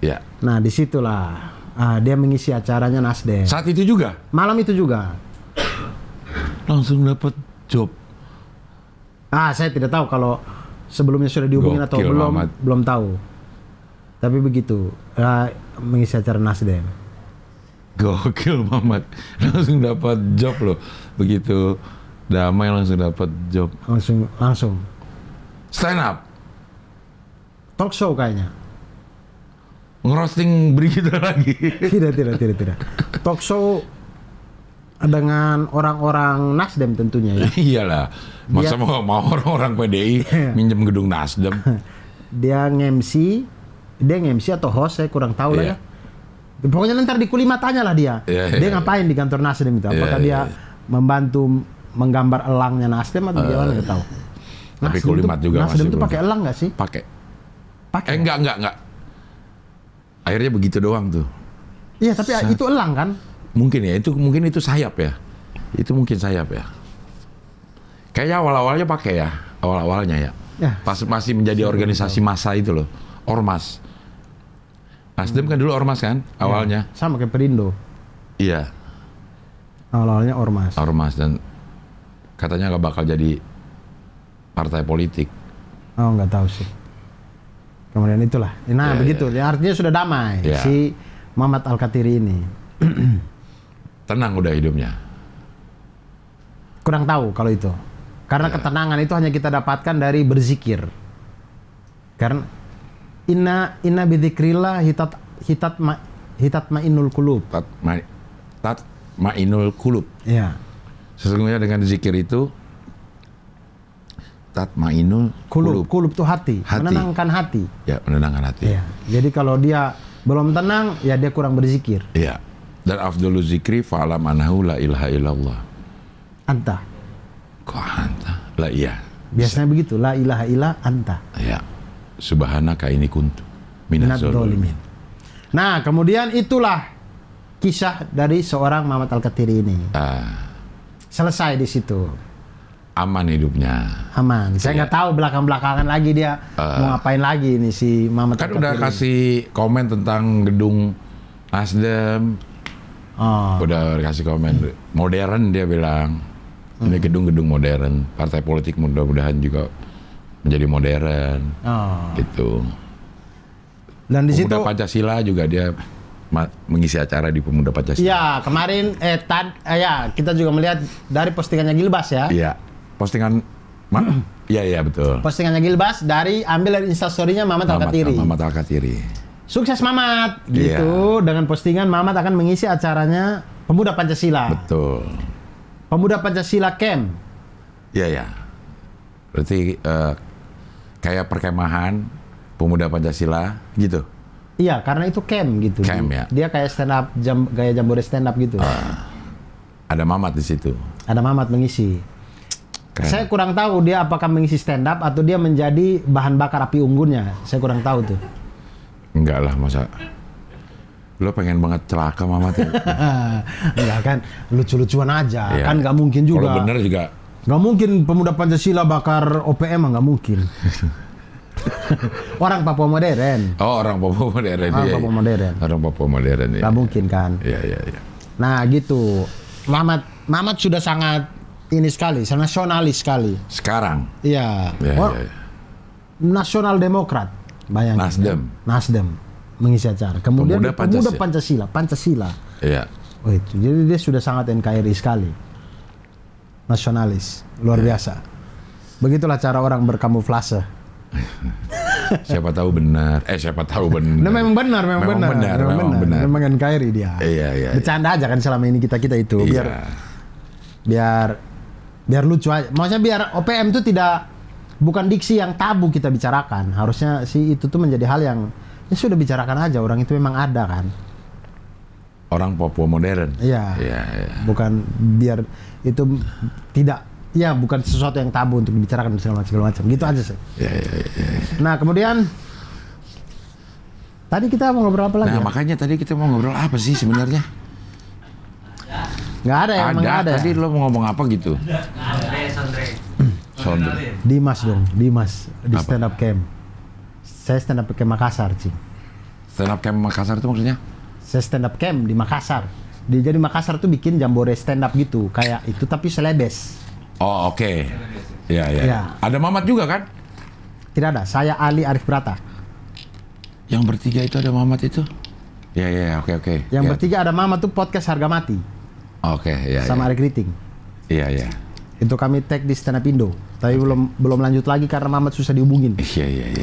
Iya. Nah disitulah dia mengisi acaranya Nasdem. Saat itu juga? Malam itu juga. Langsung dapat job. Saya tidak tahu kalau sebelumnya sudah dihubungin atau belum tahu. Tapi begitu mengisi acara Nasdem. Gokil Mamat, langsung dapat job loh. Begitu damai langsung dapat job. Langsung. Stand up. Talk show kayaknya. Ngerosting Brigita lagi. Tidak. Talk show dengan orang-orang Nasdem tentunya ya. Iyalah. Masa mau orang-orang PDI minjem gedung Nasdem. Dia nge-MC atau host, saya kurang tahu lah ya. Pokoknya ntar di Kulima tanyalah dia. Dia ngapain di kantor Nasdem itu? Apakah dia membantu menggambar elangnya Nasdem atau gimana, nggak tahu. Tapi Kulimat juga Nasdem masih itu pakai elang nggak sih? Pakai. Enggak. Akhirnya begitu doang tuh. Iya, tapi itu elang kan? Mungkin itu sayap ya. Itu mungkin sayap ya. Kayaknya awal-awalnya pakai ya. Awal-awalnya ya. Pas masih menjadi organisasi massa itu loh. Ormas. Nasdem kan dulu ormas kan awalnya. Sama kayak Perindo. Iya. Awalnya ormas. Ormas, dan katanya nggak bakal jadi partai politik. Oh, nggak tahu sih. Kemudian itulah. Nah begitu. Ya, artinya sudah damai si Mamat Al-Kathiri ini. Tenang udah hidupnya. Kurang tahu kalau itu. Karena ketenangan itu hanya kita dapatkan dari berzikir. Karena inna bidzikrillah hitat ma'inul qulub. Ma'inul qulub. Iya. Sesungguhnya dengan zikir itu tatmainul qulub. Qulub itu hati, menenangkan hati. Ya, menenangkan hati. Iya. Jadi kalau dia belum tenang, ya dia kurang berzikir. Iya. Dan afdhalu zikri fa'alam annahu la ilaha illallah. Anta. Kok anta? Lah iya. Biasanya begitu, la ilaha illa anta. Ya. Subhanaka ini kuntu minaz zalimin. Nah, kemudian itulah kisah dari seorang Muhammad Al-Kathiri ini. Selesai di situ. Aman hidupnya. Aman. Saya nggak tahu belakang-belakangan lagi dia mau ngapain lagi nih si Muhammad Kan Al-Kathiri. udah kasih komen tentang gedung Nasdem. Udah kasih komen modern, dia bilang. Ini gedung-gedung modern. Partai politik mudah-mudahan juga menjadi modern. Gitu. Dan di situ Pemuda Pancasila juga dia mengisi acara di Pemuda Pancasila. iya, kemarin kita juga melihat dari postingannya Gilbas ya. Iya. Postingan iya betul. Postingannya Gilbas ambil dari Instastory-nya Muhammad Al-Kathiri. Muhammad Al-Kathiri. Sukses Mamat gitu dengan postingan Mamat akan mengisi acaranya Pemuda Pancasila. Betul. Pemuda Pancasila Camp. Iya. Berarti kayak perkemahan Pemuda Pancasila gitu. Iya, karena itu camp gitu. Camp, ya. Dia kayak stand up gaya jambore stand up gitu. Ada Mamat di situ. Ada Mamat mengisi. Keren. Saya kurang tahu dia apakah mengisi stand up atau dia menjadi bahan bakar api unggunnya. Saya kurang tahu tuh. Enggak lah, masa lo pengen banget celaka Mamat ya? Enggak kan, lucu-lucuan aja. Iya. Kan nggak mungkin juga. Kalau bener juga. Nggak mungkin Pemuda Pancasila bakar OPM, nggak mungkin. Orang Papua modern. Oh, orang Papua modern. Orang Papua modern. Orang Papua modern ya. Nggak mungkin kan. Iya. Nah gitu. Mamat sudah sangat ini sekali, nasionalis sekali. Sekarang. Iya. Iya. Nasional Demokrat. Bayangin. Nasdem mengisi acara. Kemudian Pemuda Pancasila. Iya. Oh itu. Jadi dia sudah sangat NKRI sekali. Nasionalis. Luar biasa. Begitulah cara orang berkamuflase. Siapa tahu benar. Siapa tahu benar. Memang benar. Memang NKRI dia. Iya. Bercanda aja kan selama ini kita itu biar lucu aja. Maksudnya biar OPM itu bukan diksi yang tabu kita bicarakan. Harusnya sih itu tuh menjadi hal yang sudah bicarakan aja. Orang itu memang ada kan. Orang Papua modern. Iya. Bukan biar itu bukan sesuatu yang tabu untuk dibicarakan segala macam. Gitu aja sih. Iya. Nah, kemudian tadi kita mau ngobrol apa lagi? Nah, makanya tadi kita mau ngobrol apa sih sebenarnya? Nggak ada ya, emang nggak ada. Tadi lo mau ngomong apa gitu? Sondre. Dimas di Apa? stand up camp. Saya stand up camp Makassar, Cing. Stand up camp Makassar itu maksudnya? Saya stand up camp di Makassar. Jadi Makassar tuh bikin jambore stand up gitu, kayak itu tapi selebes. Oh, oke. Iya. Iya. Ada Mamat juga kan? Tidak ada. Saya Ali Arif Brata. Yang bertiga itu ada Mamat itu? Iya, oke. Yang bertiga ada Mama tuh podcast Harga Mati Oke, iya. sama Arik Riting. Iya. Itu kami tag di Stand Up Indo. Tapi belum lanjut lagi karena Mamat susah dihubungin. Iya.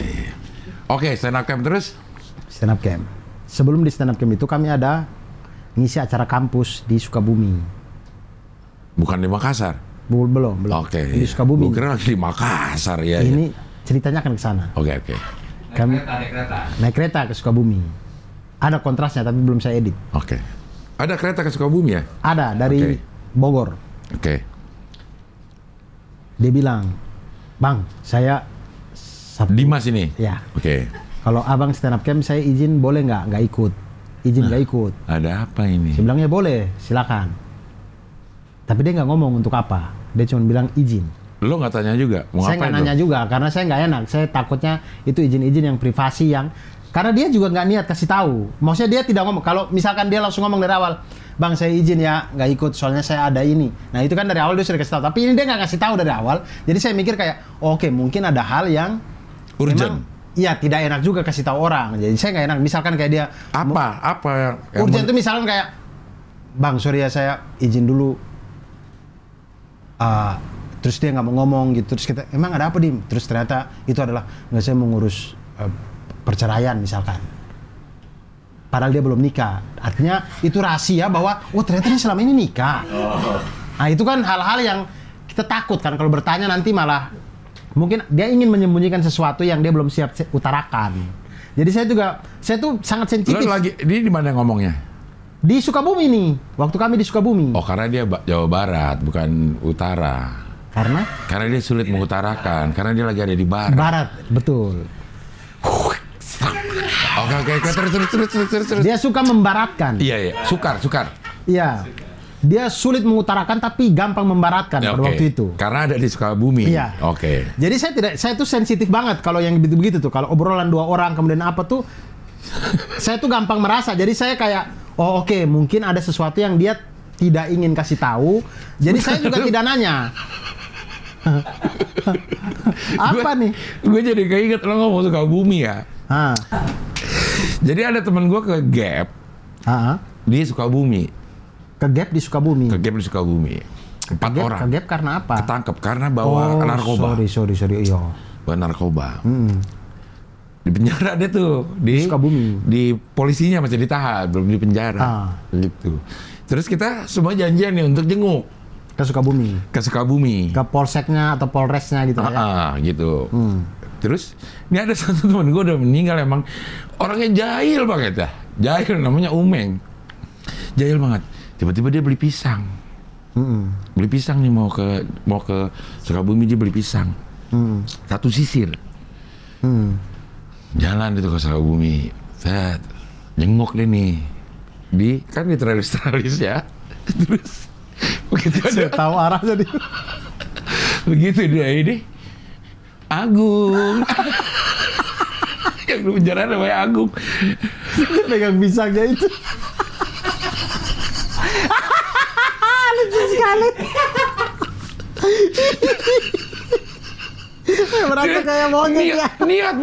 Oke, stand up camp terus? Stand up camp. Sebelum di stand up camp itu kami ada ngisi acara kampus di Sukabumi. Bukan di Makassar? Belum. Oke. Di Sukabumi. Gue kira lagi di Makassar ya. Ini ceritanya akan ke sana. Oke. Kami naik kereta ke Sukabumi. Ada kontrasnya tapi belum saya edit. Oke. Ada kereta ke Sukabumi ya? Ada dari Bogor. Oke. Dia bilang, "Bang, saya Dimas ini? Ya. Oke. Kalau abang stand up camp saya izin boleh nggak ikut? Izin nggak ikut?" Ada apa ini? Saya bilangnya boleh, silakan. Tapi dia nggak ngomong untuk apa. Dia cuma bilang izin. Lo nggak tanya juga? Mau Saya nggak nanya juga karena saya nggak enak. Saya takutnya itu izin-izin yang privasi yang karena dia juga nggak niat kasih tahu. Maksudnya dia tidak ngomong. Kalau misalkan dia langsung ngomong dari awal, "Bang, saya izin ya nggak ikut soalnya saya ada ini." Nah itu kan dari awal dia sudah kasih tahu. Tapi ini dia nggak kasih tahu dari awal. Jadi saya mikir kayak, oke, mungkin ada hal yang urgent. Iya, tidak enak juga kasih tahu orang. Jadi saya nggak enak. Misalkan kayak dia Apa yang urgent itu misalkan kayak, "Bang, sorry ya saya izin dulu." Terus dia nggak mau ngomong gitu. Terus kita, "Emang ada apa, Dim?" Terus ternyata itu adalah nggak, saya mau ngurus perceraian misalkan. Padahal dia belum nikah. Artinya itu rahasia bahwa ternyata dia selama ini nikah. Nah itu kan hal-hal yang kita takut kan kalau bertanya nanti malah mungkin dia ingin menyembunyikan sesuatu yang dia belum siap utarakan. Jadi saya tuh sangat sensitif. Lo lagi di mana ngomongnya? Di Sukabumi nih. Waktu kami di Sukabumi. Oh, karena dia Jawa Barat bukan utara. Karena dia sulit mengutarakan karena dia lagi ada di barat. Barat, betul. Oke, terus. Dia suka membaratkan. Iya, sukar. Iya. Dia sulit mengutarakan tapi gampang membaratkan Ya, pada waktu itu. Karena ada di Sukabumi. Iya. Oke. Jadi saya tuh sensitif banget kalau yang begitu-begitu tuh. Kalau obrolan dua orang kemudian apa tuh, saya tuh gampang merasa. Jadi saya kayak, oh oke, mungkin ada sesuatu yang dia tidak ingin kasih tahu. Jadi saya juga tidak nanya. Apa nih? Gue jadi keinget lo ngomong Sukabumi ya. Jadi ada teman gue ke Gap di Sukabumi. Ke Gap di Sukabumi. 4 orang. Ke Gap karena apa? Ketangkep karena bawa narkoba. Sorry. Iya. Bawa narkoba. Di penjara dia tuh di Sukabumi. Di polisinya masih ditahan, belum di penjara. Gitu. Terus kita semua janjian nih untuk jenguk Ke Sukabumi. Ke polseknya atau polresnya gitu ya. Gitu. Terus ini ada satu teman gue udah meninggal, emang orangnya jahil banget ya. Jahil, namanya Umeng. Jahil banget. Tiba-tiba dia beli pisang. Beli pisang nih mau ke Sukabumi, dia beli pisang. Satu sisir. Jalan itu ke Sukabumi. Set. Jenguk deh nih. Kan di tralis ya. Terus begitu Saya tahu arah jadi. Begitu dia ini Agung. Yang di penjara namanya Agung. Pegang pisangnya itu. Lucu sekali. Berarti kayak monyet ya. Niat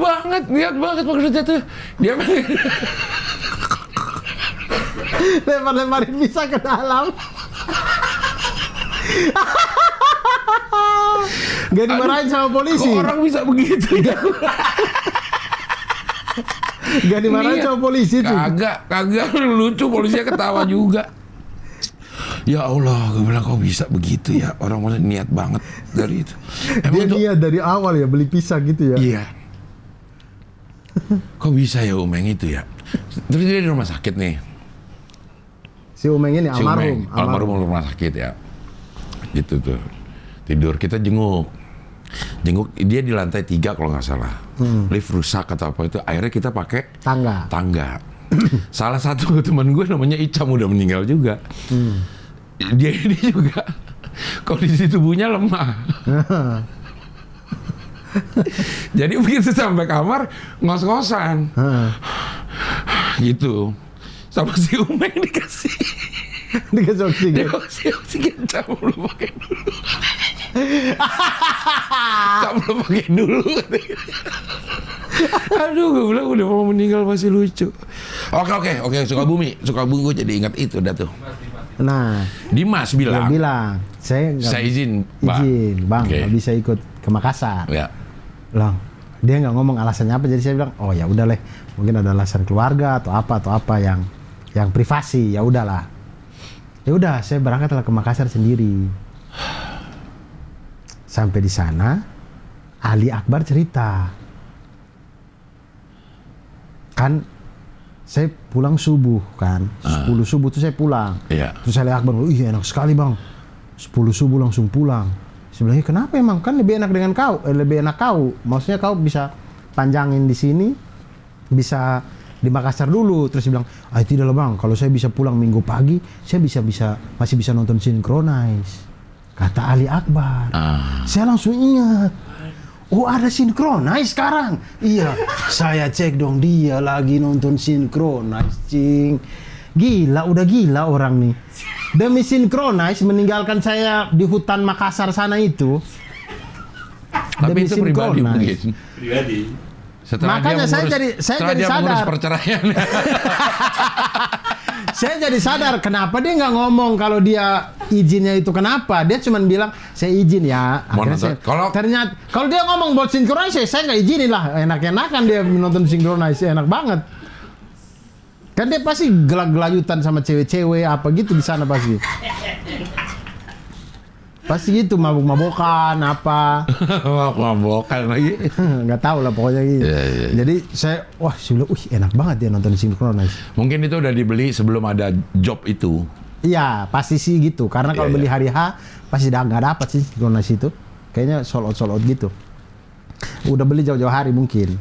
banget maksudnya tuh. Dia lempar-lemparin pisang ke dalam. Gak dimarahin sama polisi. Kok orang bisa begitu ya? Gak dimarahin sama polisi tuh. Kagak lucu, polisinya ketawa juga. Ya Allah, gue bilang kok bisa begitu ya, orang maksudnya niat banget dari itu. Dia niat dari awal ya beli pisang gitu ya. Iya. Kok bisa ya Umeng itu ya? Terus dia di rumah sakit nih. Si Umeng ini almarhum rumah sakit ya. Gitu tuh. Tidur, kita jenguk dia di lantai 3 kalau nggak salah. Lift rusak atau apa itu, akhirnya kita pakai tangga. Salah satu teman gue namanya Icam udah meninggal juga. Dia ini juga kondisi tubuhnya lemah. Jadi begitu sampai kamar ngos-ngosan. Gitu. Sama si Umeng dikasih oksigen. Dikasih oksigen, Cam belum pakai dulu. Cam belum pakai dulu. Aduh, gue bilang udah mau meninggal masih lucu. Oke, Sukabumi gue jadi ingat itu dah tuh. Nah, Dimas bilang, saya izin, bang, nggak bisa ikut ke Makassar. Ya. Lang, dia nggak ngomong alasannya apa, jadi saya bilang, oh ya udah leh, mungkin ada alasan keluarga atau apa yang privasi, ya udahlah. Ya udah, saya berangkatlah ke Makassar sendiri. Sampai di sana, Ali Akbar cerita, kan saya pulang subuh kan, 10 subuh tuh saya pulang. Iya. Terus Ali Akbar, ih enak sekali bang, 10 subuh langsung pulang. Sebenarnya kenapa emang, kan lebih enak dengan kau, lebih enak kau. Maksudnya kau bisa panjangin di sini, bisa di Makassar dulu. Terus dia bilang, tidak lah bang, kalau saya bisa pulang minggu pagi, saya masih bisa nonton Synchronize. Kata Ali Akbar. Saya langsung ingat, oh ada Synchronize sekarang. Iya, saya cek dong, dia lagi nonton Synchronize, cing. Gila, udah gila orang nih. Demi Synchronize meninggalkan saya di hutan Makassar sana itu. Tapi itu pribadi mungkin. Setelah makanya dia saya jadi mengurus sadar perceraian. Saya jadi sadar kenapa dia nggak ngomong kalau dia izinnya itu kenapa. Dia cuma bilang saya izin ya. Ternyata kalau dia ngomong buat Synchronize, saya nggak izinin lah. Enak-enakan dia menonton Synchronize, enak banget. Kan dia pasti gelag-gelayutan sama cewek-cewek apa gitu di sana pasti. Pasti gitu, mabuk-mabukan apa. Mabuk-mabukan lagi. Nggak tahu lah pokoknya gitu. Yeah. Jadi saya, enak banget dia nonton Synchronize. Mungkin itu udah dibeli sebelum ada job itu. Iya, pasti sih gitu. Karena kalau beli hari H, pasti nggak dapat sih Synchronize itu. Kayaknya sold out gitu. Udah beli jauh-jauh hari mungkin.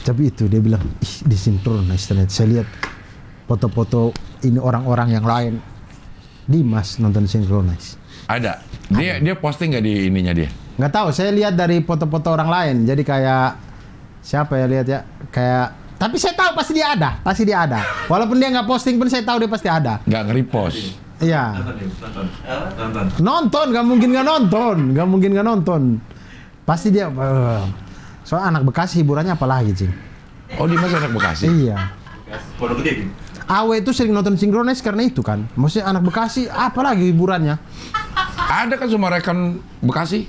Tapi itu dia bilang, ih disinkronis ternyata. Saya lihat foto-foto ini orang-orang yang lain. Dimas nonton sinkronis. Ada. Dia posting nggak di ininya dia? Nggak tahu, saya lihat dari foto-foto orang lain. Jadi kayak siapa ya lihat ya? Kayak tapi saya tahu pasti dia ada. Walaupun dia nggak posting pun saya tahu dia pasti ada. Nggak nge-repost. Iya. Nonton. Nonton, nggak mungkin nggak nonton. Pasti dia. Soal anak Bekasi hiburannya apalagi, Cing? Oh, Dimas anak Bekasi? Iya. Pondok Gede. Awe itu sering nonton sinkronis karena itu kan. Maksudnya anak Bekasi apalagi hiburannya? Ada kan Sumarekon Bekasi?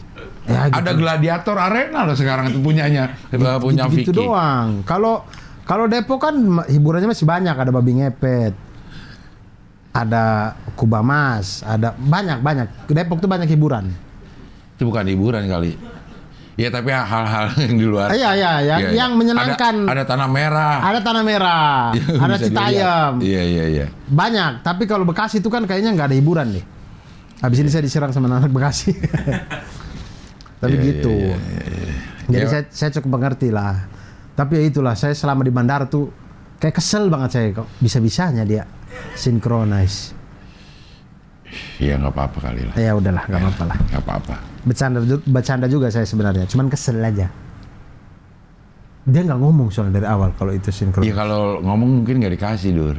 Ya, gitu. Ada Gladiator Arena loh sekarang itu punyanya. Punya Gitu Vicky. doang. Kalau Depok kan hiburannya masih banyak, ada babi ngepet. Ada Kubamas, ada banyak. Depok tuh banyak hiburan. Itu bukan hiburan kali. Ya tapi hal-hal yang di luar. Iya, yang menyenangkan. Ada Tanah Merah. Ada Tanah Merah, ada Bisa Citayam. dilihat. Iya. Banyak, tapi kalau Bekasi itu kan kayaknya nggak ada hiburan deh. Habis ini saya diserang sama anak Bekasi. Tapi Iya, gitu. iya. Jadi Ya. saya cukup mengerti lah. Tapi ya itulah, saya selama di bandara tuh kayak kesel banget saya kok bisa-bisanya dia sinkronis. Iya nggak apa-apa kali lah. Ya udahlah, nggak apa-apa lah. Nggak apa-apa. Bercanda juga saya sebenarnya, cuman kesel aja. Dia nggak ngomong soalnya dari awal kalau itu sinkronis. Iya kalau ngomong mungkin nggak dikasih, Dur.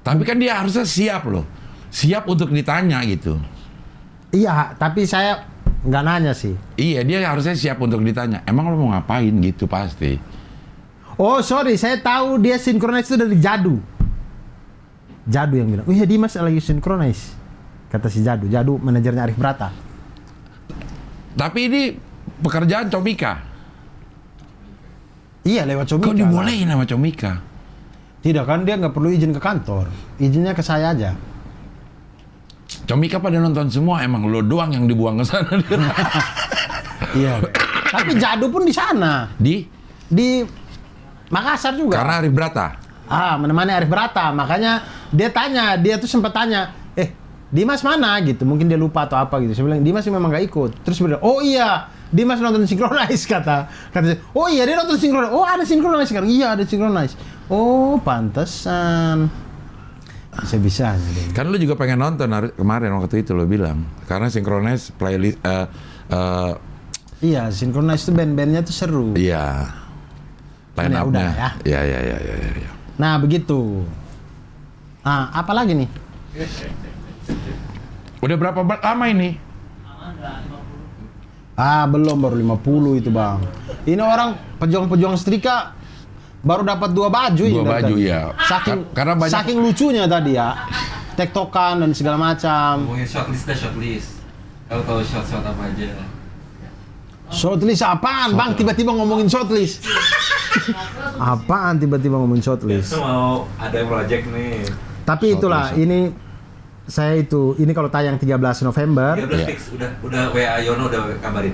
Tapi kan dia harusnya siap loh. Siap untuk ditanya gitu. Iya, tapi saya nggak nanya sih. Iya, dia harusnya siap untuk ditanya. Emang lo mau ngapain gitu pasti. Oh sorry, saya tahu dia sinkronis itu dari Jadu. Jadu yang bilang, oh iya Dimas lagi sinkronis. Kata si Jadu manajernya Arif Brata. Tapi ini pekerjaan Comika. Iya lewat Comika. Kok dibolehin sama Comika? Tidak kan, dia nggak perlu izin ke kantor. Izinnya ke saya aja. Comika pada nonton semua, emang lo doang yang dibuang ke sana. Iya. Tapi Jadu pun di sana. Di Makassar juga. Karena Arif Brata. Menemani Arif Brata. Makanya dia tuh sempat tanya, Dimas mana gitu. Mungkin dia lupa atau apa gitu. Saya bilang, Dimas memang nggak ikut. Terus dia bilang, oh iya, Dimas nonton sinkronis kata saya. Oh iya, dia nonton sinkronis. Oh ada sinkronis sekarang. Iya ada sinkronis. Oh pantesan. Bisa-bisanya deh. Kan lu juga pengen nonton kemarin waktu itu lo bilang. Karena sinkronis playlist Iya, sinkronis itu band-bandnya tuh seru. iya. Line Ya udah up-nya. ya. Iya. Nah, begitu. Nah, apa lagi nih? Udah berapa lama ini? Belum, baru 50 itu, Bang. Ini orang pejuang-pejuang setrika baru dapat 2 baju ini. 2 baju tadi. ya. Karena banyak Saking lucunya tadi ya. Tektokan dan segala macam. Ngomongin shortlist. Kalau tahu shot apa aja. Shortlist apaan, Bang? Tiba-tiba ngomongin shortlist. Apaan tiba-tiba ngomongin shortlist? Itu mau ada project nih. Tapi itulah, ini kalau tayang 13 November, 13 fix, udah WA Yono udah kabarin.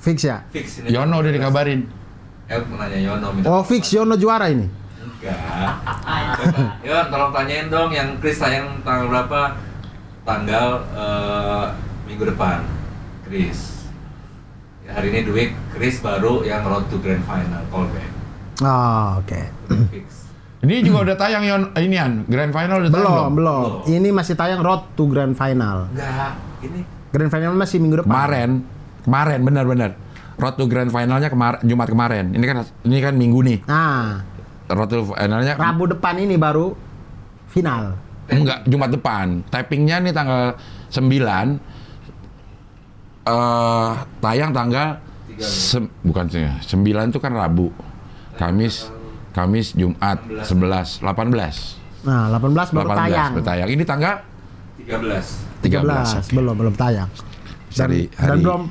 fix ya? Fix ini. Yono udah dikabarin. Mau nanya Yono minta. Oh, fix Yono juara ini. Enggak. Yon, tolong tanyain dong yang Chris tayang tanggal berapa? Tanggal minggu depan. Chris. Ya, hari ini Dwi, Chris baru yang road to grand final callback. Oke. Fix. Ini juga udah tayang Grand Final udah tayang Belum. Ini masih tayang Road to Grand Final. Enggak, ini Grand Final masih minggu depan. Kemarin benar. Road to Grand Finalnya Jumat kemarin. Ini kan Minggu nih. Nah, Road to Finalnya Rabu depan ini baru final. enggak, Jumat depan. Tappingnya nih tanggal 9. Tayang tanggal bukan sih. 9 itu kan Rabu. Kamis, Jumat, 11, 18. Nah, 18 baru tayang. Bertayang. Ini tanggal 13. 13. Belum tayang. Hari.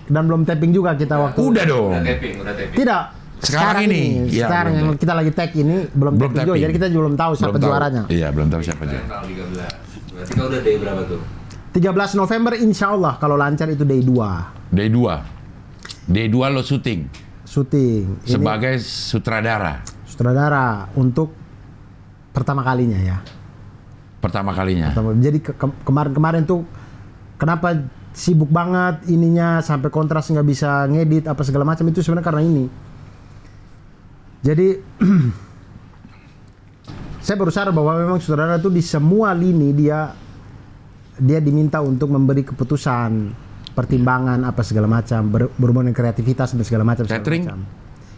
Dan belum tapping juga kita waktu. Udah dong. Udah taping. Tidak. Sekarang ini. Iya, Sekarang belum yang tapping. kita lagi tag ini belum tapping juga. tapping. Jadi kita belum tahu siapa Belum tahu. juaranya. Iya, belum tahu siapa Tayang juara. tanggal 13. Berarti kau udah day berapa tuh? 13 November insya Allah kalau lancar itu day 2. Day 2. Day 2 lo syuting Syuting. Ini sebagai sutradara. sutradara untuk pertama kalinya ya. Pertama kalinya. Jadi kemarin-kemarin tuh kenapa sibuk banget ininya sampai kontras nggak bisa ngedit apa segala macam itu sebenarnya karena ini. Jadi saya baru sadar bahwa memang saudara itu di semua lini dia diminta untuk memberi keputusan, pertimbangan apa segala macam, berhubungan dengan kreativitas dan segala macam. Catering?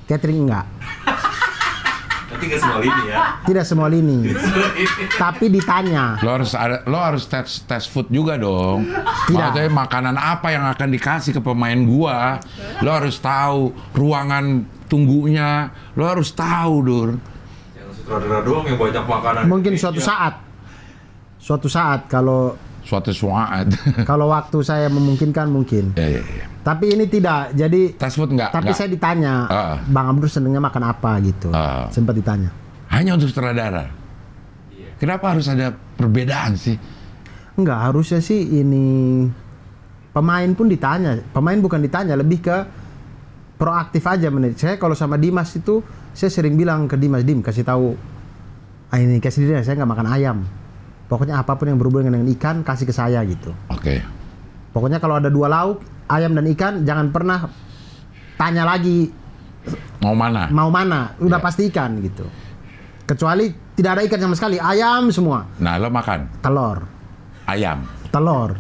Catering enggak. Tapi nggak semua ini ya. Tidak semua lini. Tapi ditanya. Lo harus tes food juga dong. Tidak. Maksudnya makanan apa yang akan dikasih ke pemain gua. Lo harus tahu ruangan tunggunya. Lo harus tahu, Dur. Yang sutradara doang yang banyak makanan. Mungkin Indonesia. suatu saat kalau Suatu saat. kalau waktu saya memungkinkan mungkin. Ya. Tapi ini tidak. Jadi Tes food enggak? tapi saya ditanya, Bang Abdur senengnya makan apa gitu. Sempat ditanya. Hanya untuk sutradara. Kenapa harus ada perbedaan sih? Enggak, harusnya sih ini pemain pun ditanya. Pemain bukan ditanya, lebih ke proaktif aja menurut saya. Kalau sama Dimas itu saya sering bilang ke Dimas, Dim kasih tahu ini kasih dia, saya nggak makan ayam. Pokoknya apapun yang berhubungan dengan ikan kasih ke saya gitu. Oke. Pokoknya kalau ada 2 lauk, ayam dan ikan, jangan pernah tanya lagi Mau mana? udah Iya. pasti ikan gitu. Kecuali tidak ada ikan sama sekali, ayam semua. Nah, lo makan Telur. ayam. Telur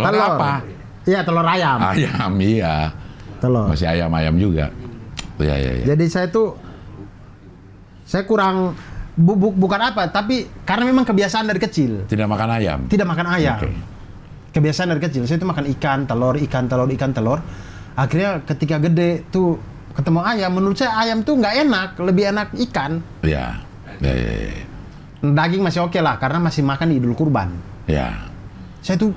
Apa? Iya, telur ayam. Ayam, iya. Telur. Masih ayam juga. Iya. Jadi saya kurang bukan apa, tapi karena memang kebiasaan dari kecil. Tidak makan ayam. Tidak makan ayam. Oke. Kebiasaan dari kecil. Saya itu makan ikan, telur. Akhirnya ketika gede tuh ketemu ayam, menurut saya ayam tuh nggak enak, lebih enak ikan. Iya. Daging masih oke lah, karena masih makan di Idul Kurban. Ya. Saya tuh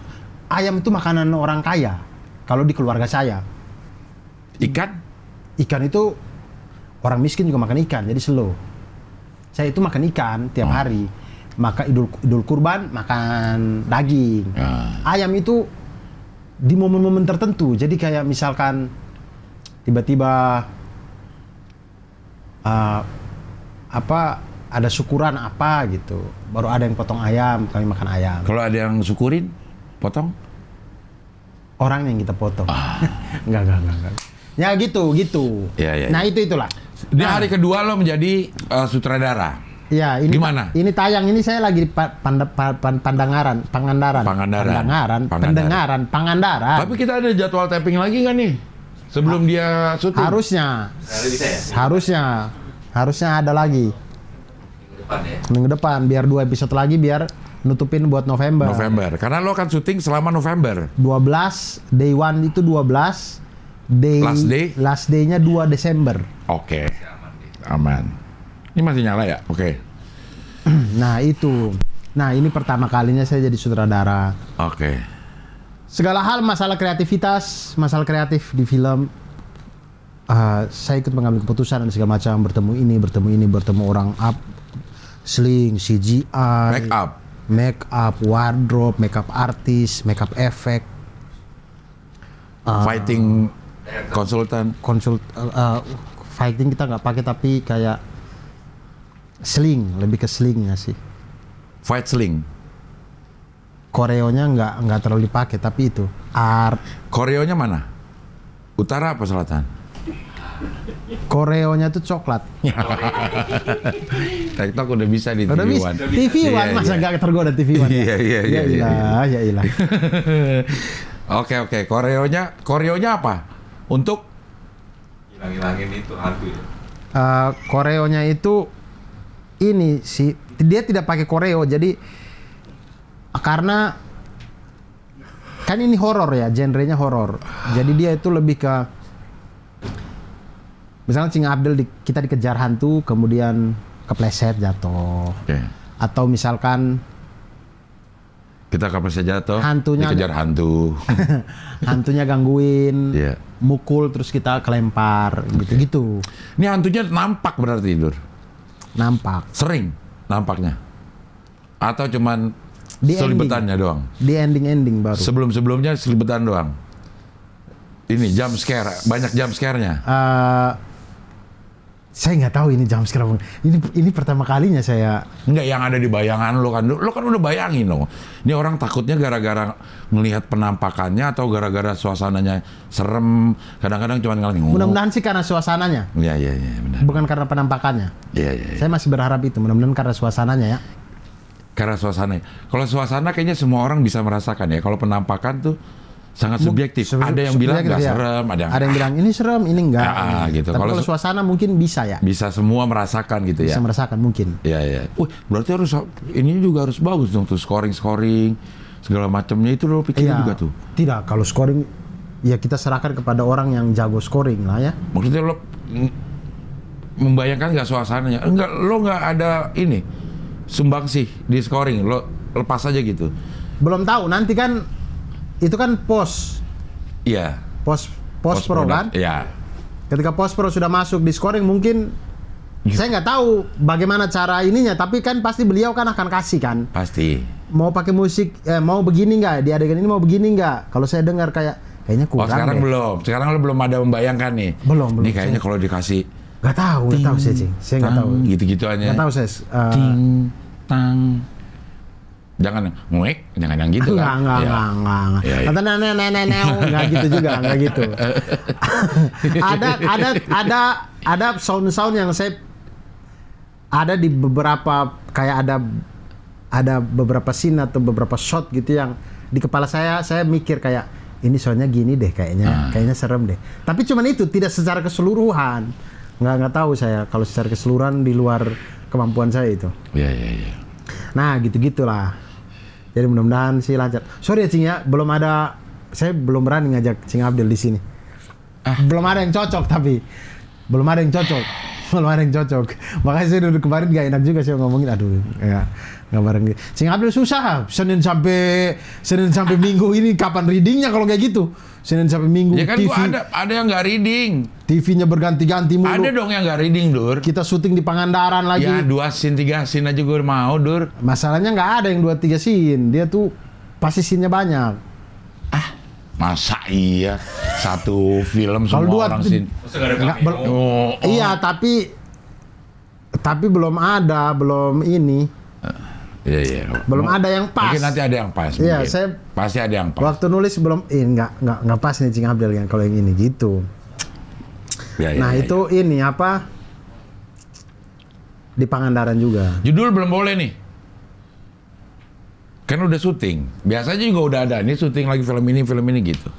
ayam itu makanan orang kaya. Kalau di keluarga saya, ikan itu orang miskin juga makan ikan, jadi slow. Saya itu makan ikan tiap hari. Maka Idul Kurban makan daging. Ayam itu di momen-momen tertentu. Jadi kayak misalkan tiba-tiba ada syukuran apa gitu, baru ada yang potong ayam, kami makan ayam. Kalau ada yang syukurin, potong? Orang yang kita potong. Enggak. Ya gitu. Ya. Nah itulah. Di hari kedua lo menjadi sutradara. Ya, ini Gimana? Ini tayang, ini saya lagi di Pangandaran. Tapi kita ada jadwal tapping lagi nggak nih? Sebelum dia syuting? Harusnya. Bisa ya? Harusnya ada lagi. Minggu depan ya. Minggu depan, biar 2 episode lagi, biar nutupin buat November. Karena lo akan syuting selama November. 12, day 1 itu 12. Last day-nya 2 Desember. Oke. Aman. Ini masih nyala ya? Oke. Nah itu. Nah ini pertama kalinya saya jadi sutradara. Oke. Segala hal masalah kreativitas, masalah kreatif di film, saya ikut mengambil keputusan dan segala macam, bertemu orang sling, CGI, make up, wardrobe, make up artis, make up efek, fighting konsultan. Fighting kita nggak pakai, tapi kayak sling, lebih ke slingnya sih. Fight sling. Koreonya nggak terlalu dipakai, tapi itu art. Koreonya mana? Utara apa selatan? Koreonya tuh coklat. TikTok udah bisa di TV Udah bisa. One. TV One, masa nggak tergoda TV One? Iya. Ya ilah. Oke. Koreonya apa? Untuk Hilangin itu hantu ya. Koreonya itu ini sih, dia tidak pakai koreo, jadi karena kan ini horor ya, genrenya horor. Jadi dia itu lebih ke misalnya Cing Abdel kita dikejar hantu, kemudian kepleset jatuh. Atau misalkan kita kepleset jatuh, hantunya dikejar hantu. hantunya gangguin, Iya. mukul terus kita kelempar, gitu-gitu. Ini hantunya nampak berarti, Dur? Nampak. Sering nampaknya? Atau cuman Di selibetannya doang? Di ending baru. Sebelum-sebelumnya selibetan doang? Ini jump scare, banyak jump scare-nya? Saya nggak tahu ini jump scare apa. Ini pertama kalinya saya. Enggak, yang ada di bayangan lo kan. Lo kan udah bayangin dong. Ini orang takutnya gara-gara melihat penampakannya atau gara-gara suasananya serem. Kadang-kadang cuma ngalamin. Mudah-mudahan sih karena suasananya. Iya, benar. Bukan karena penampakannya. Iya. Saya masih berharap itu. Mudah-mudahan karena suasananya ya. Karena suasana. Kalau suasana kayaknya semua orang bisa merasakan ya. Kalau penampakan tuh sangat subjektif. Ada yang bilang nggak serem, ada yang bilang ini serem, ini enggak. Gitu. Tapi kalau suasana mungkin bisa ya. Bisa semua merasakan gitu ya. Bisa merasakan mungkin. Iya. Berarti ini juga harus bagus dong tuh scoring segala macamnya itu lo pikirin juga tuh. Tidak, kalau scoring ya kita serahkan kepada orang yang jago scoring lah ya. Maksudnya lo membayangkan nggak suasananya? Enggak, lo nggak ada ini sumbangsi di scoring, lo lepas aja gitu. Belum tahu, nanti kan itu kan post pro kan? Iya. Ketika post pro sudah masuk di scoring mungkin saya nggak tahu bagaimana cara ininya, tapi kan pasti beliau kan akan kasih kan. Pasti. Mau pakai musik, mau begini nggak di adegan ini, mau begini nggak? Kalau saya dengar kayaknya kurang. Sekarang deh. belum. Sekarang lo belum ada membayangkan nih. Belum. Ini kayaknya kalau dikasih. Nggak tahu saya Cing. Saya nggak tahu. Gitu-gitu aja. Nggak tahu saya. Ting tang. Jangan nguek, jangan yang gitu kan. Enggak. Ya. Kata nenek enggak gitu juga, enggak gitu. ada sound yang saya ada di beberapa kayak ada beberapa scene atau beberapa shot gitu yang di kepala saya mikir kayak ini soalnya gini deh kayaknya serem deh. Tapi cuman itu tidak secara keseluruhan. Nggak tahu saya kalau secara keseluruhan di luar kemampuan saya itu. Iya. Nah, gitu-gitulah. Jadi mudah-mudahan sih lancar. Sorry ya Cing ya, saya belum berani ngajak Cing Abdel di sini. Belum ada yang cocok tapi. Belum ada yang cocok. Makanya saya duduk kemarin gak enak juga saya ngomongin, nggak bareng. Cing Abdel susah, Senin sampai Minggu ini kapan readingnya kalau kayak gitu? Senin sampai Minggu Ya kan TV. ada yang nggak reading. TV-nya berganti-ganti mulu. Ada dong yang nggak reading, Dur. Kita syuting di Pangandaran lagi. Ya 2 scene 3 scene aja gue mau, Dur. Masalahnya nggak ada yang 2-3 scene. Dia tuh pasti scene-nya banyak. Masa iya satu film Kalau semua orang scene. Iya, tapi belum ini. Iya. Belum ada yang pas. Mungkin nanti ada yang pas. Iya, mungkin. Pasti ada yang pas. Waktu nulis belum, nggak pas nih Cing Abdel yang kalau yang ini gitu. Ya. Itu ini apa? Di Pangandaran juga. Judul belum boleh nih. Kan udah syuting. Biasanya juga udah ada. Ini syuting lagi film ini gitu.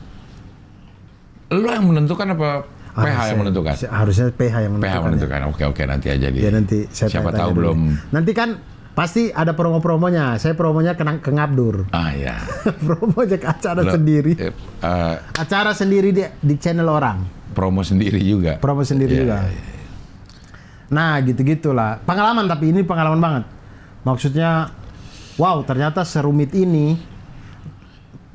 Lo yang menentukan apa PH yang menentukan? Harusnya PH yang menentukan. PH menentukan. Oke, nanti aja dia. Ya nanti saya siapa tanya tahu dulu. belum. Nanti kan pasti ada promonya. Saya promonya ke Ngabdur. Ya. Promonya ke acara sendiri. Acara sendiri di channel orang. Promo sendiri juga. Juga. Nah, gitu-gitulah. Pengalaman, tapi ini pengalaman banget. Maksudnya, wow, ternyata serumit ini.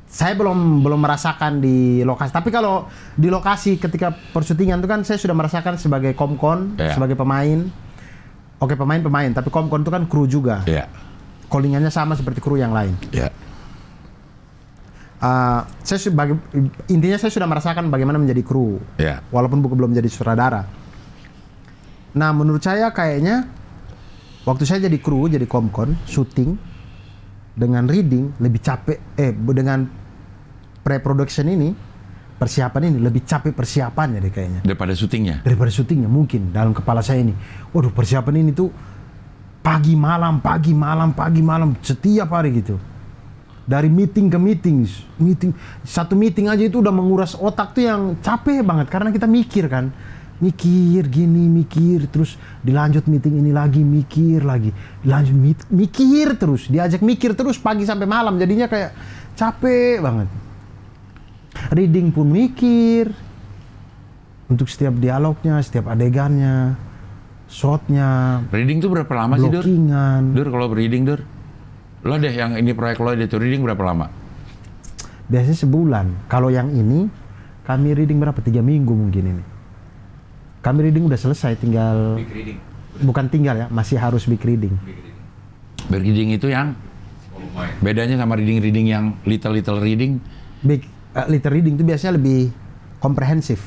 Saya belum merasakan di lokasi. Tapi kalau di lokasi ketika persyutingan itu kan saya sudah merasakan sebagai komkon, sebagai pemain. Oke, pemain, tapi komkon itu kan kru juga. Callingannya sama seperti kru yang lain. Intinya saya sudah merasakan bagaimana menjadi kru. Walaupun belum jadi sutradara. Nah, menurut saya kayaknya waktu saya jadi kru, jadi komkon, syuting dengan reading lebih capek. Dengan pre-production ini, persiapan ini lebih capek persiapannya deh kayaknya. Daripada syutingnya mungkin dalam kepala saya ini. Waduh, persiapan ini tuh pagi malam setiap hari gitu. Dari meeting ke meeting, satu meeting aja itu udah menguras otak tuh yang capek banget karena kita mikir kan. Mikir terus dilanjut meeting ini lagi, mikir lagi, dilanjut mikir terus, diajak mikir terus pagi sampai malam, jadinya kayak capek banget. Reading pun mikir untuk setiap dialognya, setiap adegannya, shotnya. Reading tuh berapa lama sih, Dur? Dur, kalau reading, Dur? Lo deh yang ini proyek lo itu reading berapa lama? Biasanya sebulan. Kalau yang ini kami reading berapa? 3 minggu mungkin ini. Kami reading udah selesai, tinggal. Big reading. Bukan tinggal ya, masih harus big reading. Big reading itu yang bedanya sama reading yang little reading? Little reading itu biasanya lebih komprehensif,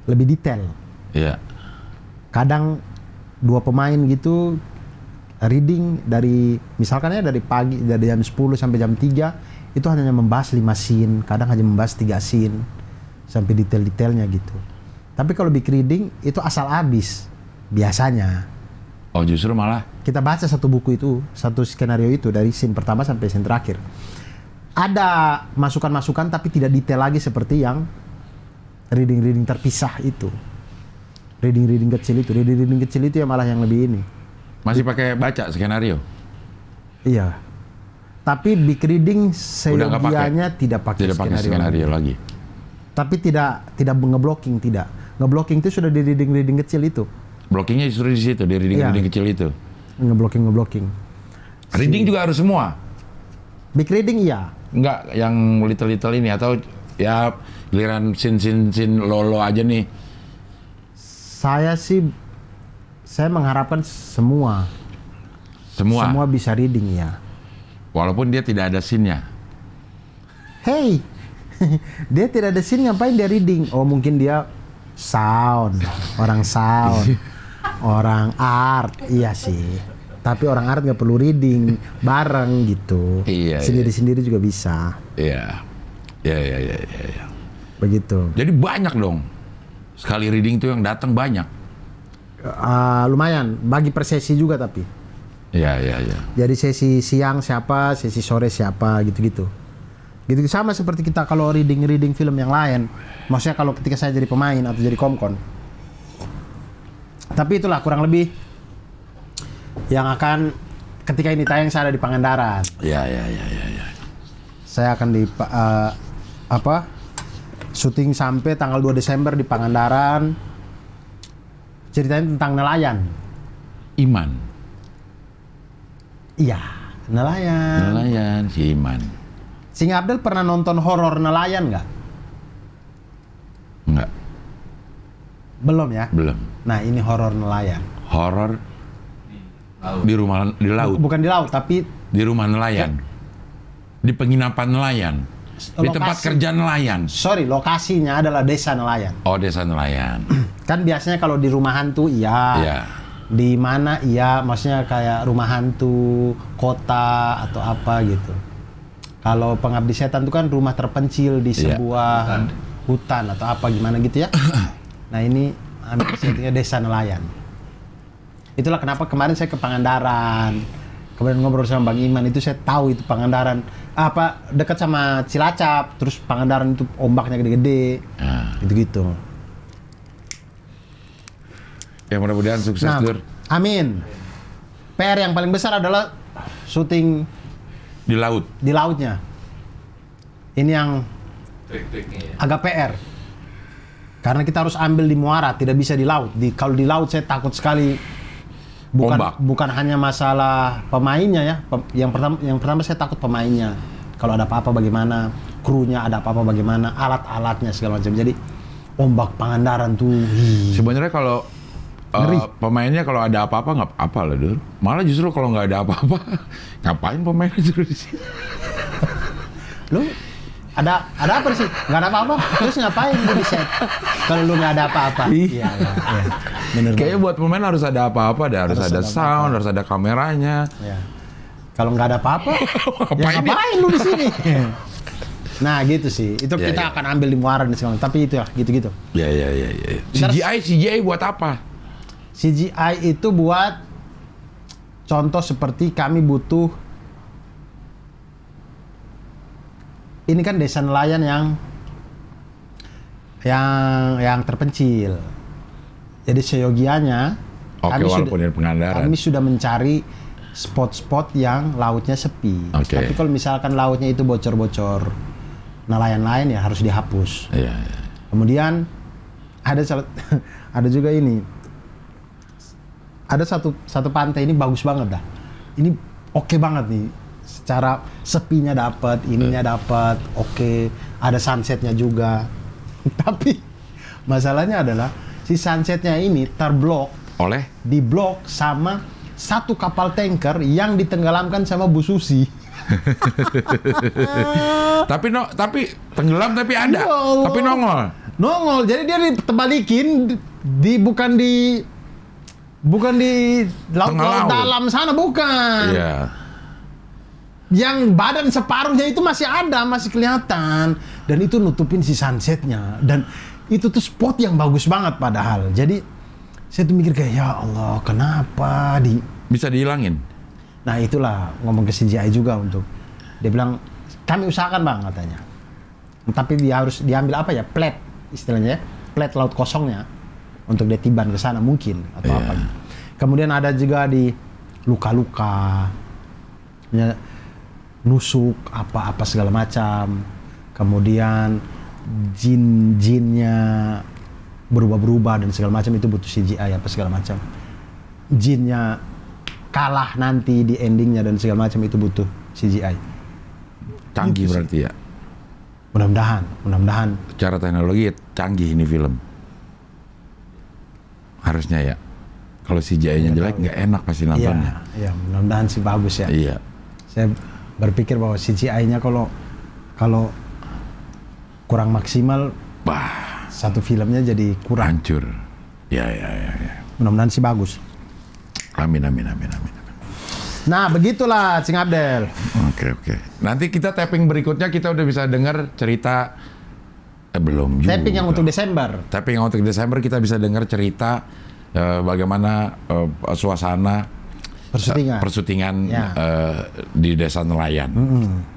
lebih detail. Iya. kadang 2 pemain gitu reading dari misalkan ya dari pagi dari jam 10 sampai jam 3 itu hanya membahas 5 scene, kadang hanya membahas 3 scene sampai detail-detailnya gitu. Tapi kalau big reading itu asal habis biasanya. Oh justru malah Kita baca satu buku itu, satu skenario itu dari scene pertama sampai scene terakhir. Ada masukan-masukan tapi tidak detail lagi seperti yang reading-reading terpisah itu. Reading-reading kecil itu, reading-reading kecil itu ya malah yang lebih ini. masih pakai baca skenario. Iya. Tapi big reading Udah nggak pakai? seyogianya tidak pakai Tidak pakai skenario lagi. Tapi tidak ngeblocking, tidak. Ngeblocking itu sudah di reading-reading kecil itu. Blockingnya justru di situ, di reading-reading kecil itu. Ngeblocking. Reading juga harus semua. Big reading iya. Enggak yang little ini atau ya giliran scene lolo aja nih. Saya mengharapkan semua Semua. bisa reading ya. Walaupun dia tidak ada scene-nya. Hey, dia tidak ada scene ngapain dia reading? Oh mungkin dia orang sound, orang art, iya sih. Tapi orang art nggak perlu reading bareng gitu. Iya, Sendiri-sendiri juga bisa. Iya. Iya. Begitu. Jadi banyak dong. Sekali reading tuh yang datang banyak. Lumayan, bagi per sesi juga tapi. Iya. Jadi sesi siang siapa, sesi sore siapa, gitu-gitu. Gitu sama seperti kita kalau reading film yang lain. Maksudnya kalau ketika saya jadi pemain atau jadi komkon. Tapi itulah kurang lebih yang akan ketika ini tayang saya ada di Pangandaran. Iya. Saya akan di syuting sampai tanggal 2 Desember di Pangandaran. Ceritanya tentang nelayan. Iman. Iya, nelayan. Nelayan si Iman. Sing Abdel pernah nonton horor nelayan nggak? Enggak, Belum ya? belum. Nah ini horor nelayan. Horor Laut. di laut. Bukan di laut tapi Di rumah nelayan. Di penginapan nelayan. Di tempat lokasi. kerja nelayan. Sorry, lokasinya adalah desa nelayan. Oh, desa nelayan. Kan biasanya kalau di rumah hantu iya. Iya. Di mana iya, maksudnya kayak rumah hantu, kota atau apa gitu. Kalau Pengabdi Setan itu kan rumah terpencil di Iya. sebuah hutan atau apa gimana gitu ya. Nah ini ambil settingnya desa nelayan. Itulah kenapa kemarin saya ke Pangandaran. Kemudian ngobrol sama Bang Iman itu saya tahu itu Pangandaran apa dekat sama Cilacap, terus Pangandaran itu ombaknya gede-gede. Nah, Gitu-gitu. ya mudah-mudahan sukses, Dur. Amin. PR yang paling besar adalah syuting Di laut. di lautnya. Ini yang Trik-triknya ya. agak PR. Karena kita harus ambil di muara, tidak bisa di laut. Kalau di laut saya takut sekali. Ombak. Bukan hanya masalah pemainnya ya. Yang pertama saya takut pemainnya. Kalau ada apa-apa bagaimana, krunya ada apa-apa bagaimana, alat-alatnya segala macam. Jadi ombak Pangandaran tuh. Sebenarnya kalau Ngeri. pemainnya kalau ada apa-apa nggak apa lah, Dur. Malah justru kalau nggak ada apa-apa, ngapain pemainnya justru di sini? Lu ada apa sih? Nggak ada apa-apa. Terus ngapain lu di set? Kalau lu nggak ada apa-apa. Iya. Bener. Kayaknya buat pemain harus ada apa-apa deh, harus ada sound, harus ada kameranya. Ya. Kalau nggak ada apa-apa, ya Ngapain ngapain lu di sini? Nah gitu sih. Itu Ya, kita ya. akan ambil di muara dan segala. Tapi itu ya gitu-gitu. Ya. CGI buat apa? CGI itu buat contoh seperti kami butuh ini kan desa nelayan yang terpencil. Jadi seyogianya Oke, walaupun di Pangandaran. kami sudah mencari spot-spot yang lautnya sepi. Oke. Tapi kalau misalkan lautnya itu bocor-bocor nelayan lain ya harus dihapus. Iya. Kemudian ada juga ini. Ada satu pantai ini bagus banget dah. Ini oke banget nih. Secara sepinya dapat, ininya dapat, oke. Ada sunsetnya juga. Tapi masalahnya adalah si sunsetnya ini terblok, diblok sama satu kapal tanker yang ditenggelamkan sama Bu Susi. Tapi tenggelam tapi ada. Ya Allah. Tapi nongol. Nongol, jadi dia ditebalikin, bukan di Bukan di laut Tengah laut. dalam sana, bukan. Iya. Yang badan separuhnya itu masih ada, masih kelihatan. Dan itu nutupin si sunsetnya. Dan itu tuh spot yang bagus banget padahal. Jadi saya tuh mikir kayak, ya Allah, kenapa Bisa dihilangin? Nah itulah ngomong ke CGI juga untuk, dia bilang, kami usahakan bang katanya. Tapi dia harus diambil apa ya, plat istilahnya ya, plat laut kosongnya. Untuk dia tiban ke sana mungkin, atau apa gitu. Kemudian ada juga di luka-luka. Nusuk apa segala macam, kemudian jinnya berubah dan segala macam, itu butuh CGI apa segala macam. Jinnya kalah nanti di endingnya dan segala macam, itu butuh CGI. Canggih Itu sih. berarti ya. Mudah-mudahan. Secara teknologi canggih ini film. Harusnya ya. Kalau CGI-nya jelek nggak enak pasti nontonnya. Iya, mudah-mudahan sih bagus ya. Iya. Saya berpikir bahwa CGI-nya kalau kurang maksimal, Wah, satu filmnya jadi kurang. hancur. Ya. Mudah-mudahan sih bagus. Amin. Nah, begitulah Cing Abdel. Oke. Nanti kita tapping berikutnya kita udah bisa dengar cerita belum juga. Tapping yang untuk Desember. Tapping yang untuk Desember kita bisa dengar cerita bagaimana suasana Ya. persyutingan di Desa Nelayan.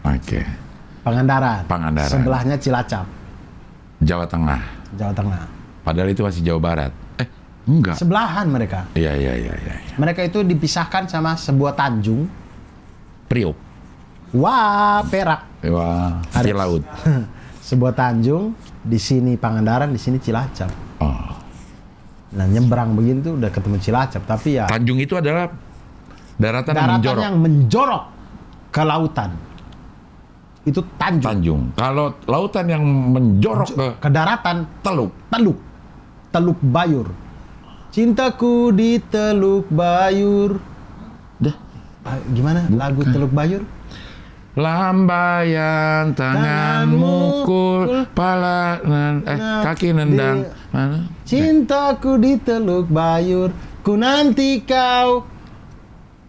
Oke. Pangandaran. Sebelahnya Cilacap, Jawa Tengah. Jawa Tengah. Padahal itu masih Jawa Barat. Enggak. Sebelahan mereka. Iya. Mereka itu dipisahkan sama sebuah tanjung. Priok. Wah, Perak. Wah, Ada. di laut. Sebuah tanjung, di sini Pangandaran, di sini Cilacap. Oh. Nah, nyebrang begitu udah ketemu Cilacap, tapi ya Tanjung itu adalah daratan yang menjorok. yang menjorok ke lautan. Itu tanjung. Tanjung. Kalau lautan yang menjorok Ke daratan, Teluk. Teluk Bayur. Cintaku di Teluk Bayur. Dah. Gimana lagu Teluk Bayur? Lambaian tangan mukul, pala kaki nendang. Mana? Cintaku di Teluk Bayur, ku nanti kau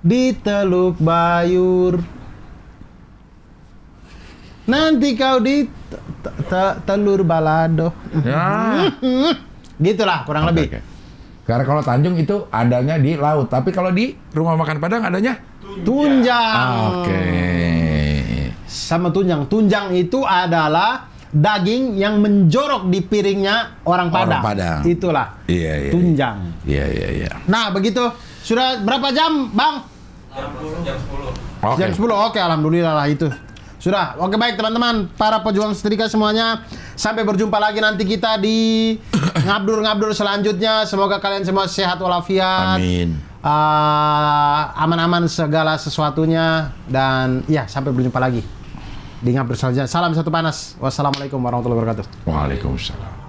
di Teluk Bayur. Nanti kau di Telur Balado. Ya. Gitulah kurang lebih. Oke. Karena kalau Tanjung itu adanya di laut, tapi kalau di rumah makan Padang adanya Tunjang. Oke. Sama tunjang. Tunjang itu adalah daging yang menjorok di piringnya orang Padang. Padang. Itulah. Iya. Tunjang. Iya. Nah, begitu. Sudah berapa jam, Bang? Jam 10. Oke. Jam 10. Oke, alhamdulillah lah itu. Sudah. Oke, baik teman-teman, para pejuang setrika semuanya. Sampai berjumpa lagi nanti kita di ngabdur-ngabdur selanjutnya. Semoga kalian semua sehat walafiat. Amin. Aman-aman segala sesuatunya, dan ya sampai berjumpa lagi di ngabdur selanjutnya. Salam satu panas. Wassalamualaikum warahmatullahi wabarakatuh. Waalaikumsalam.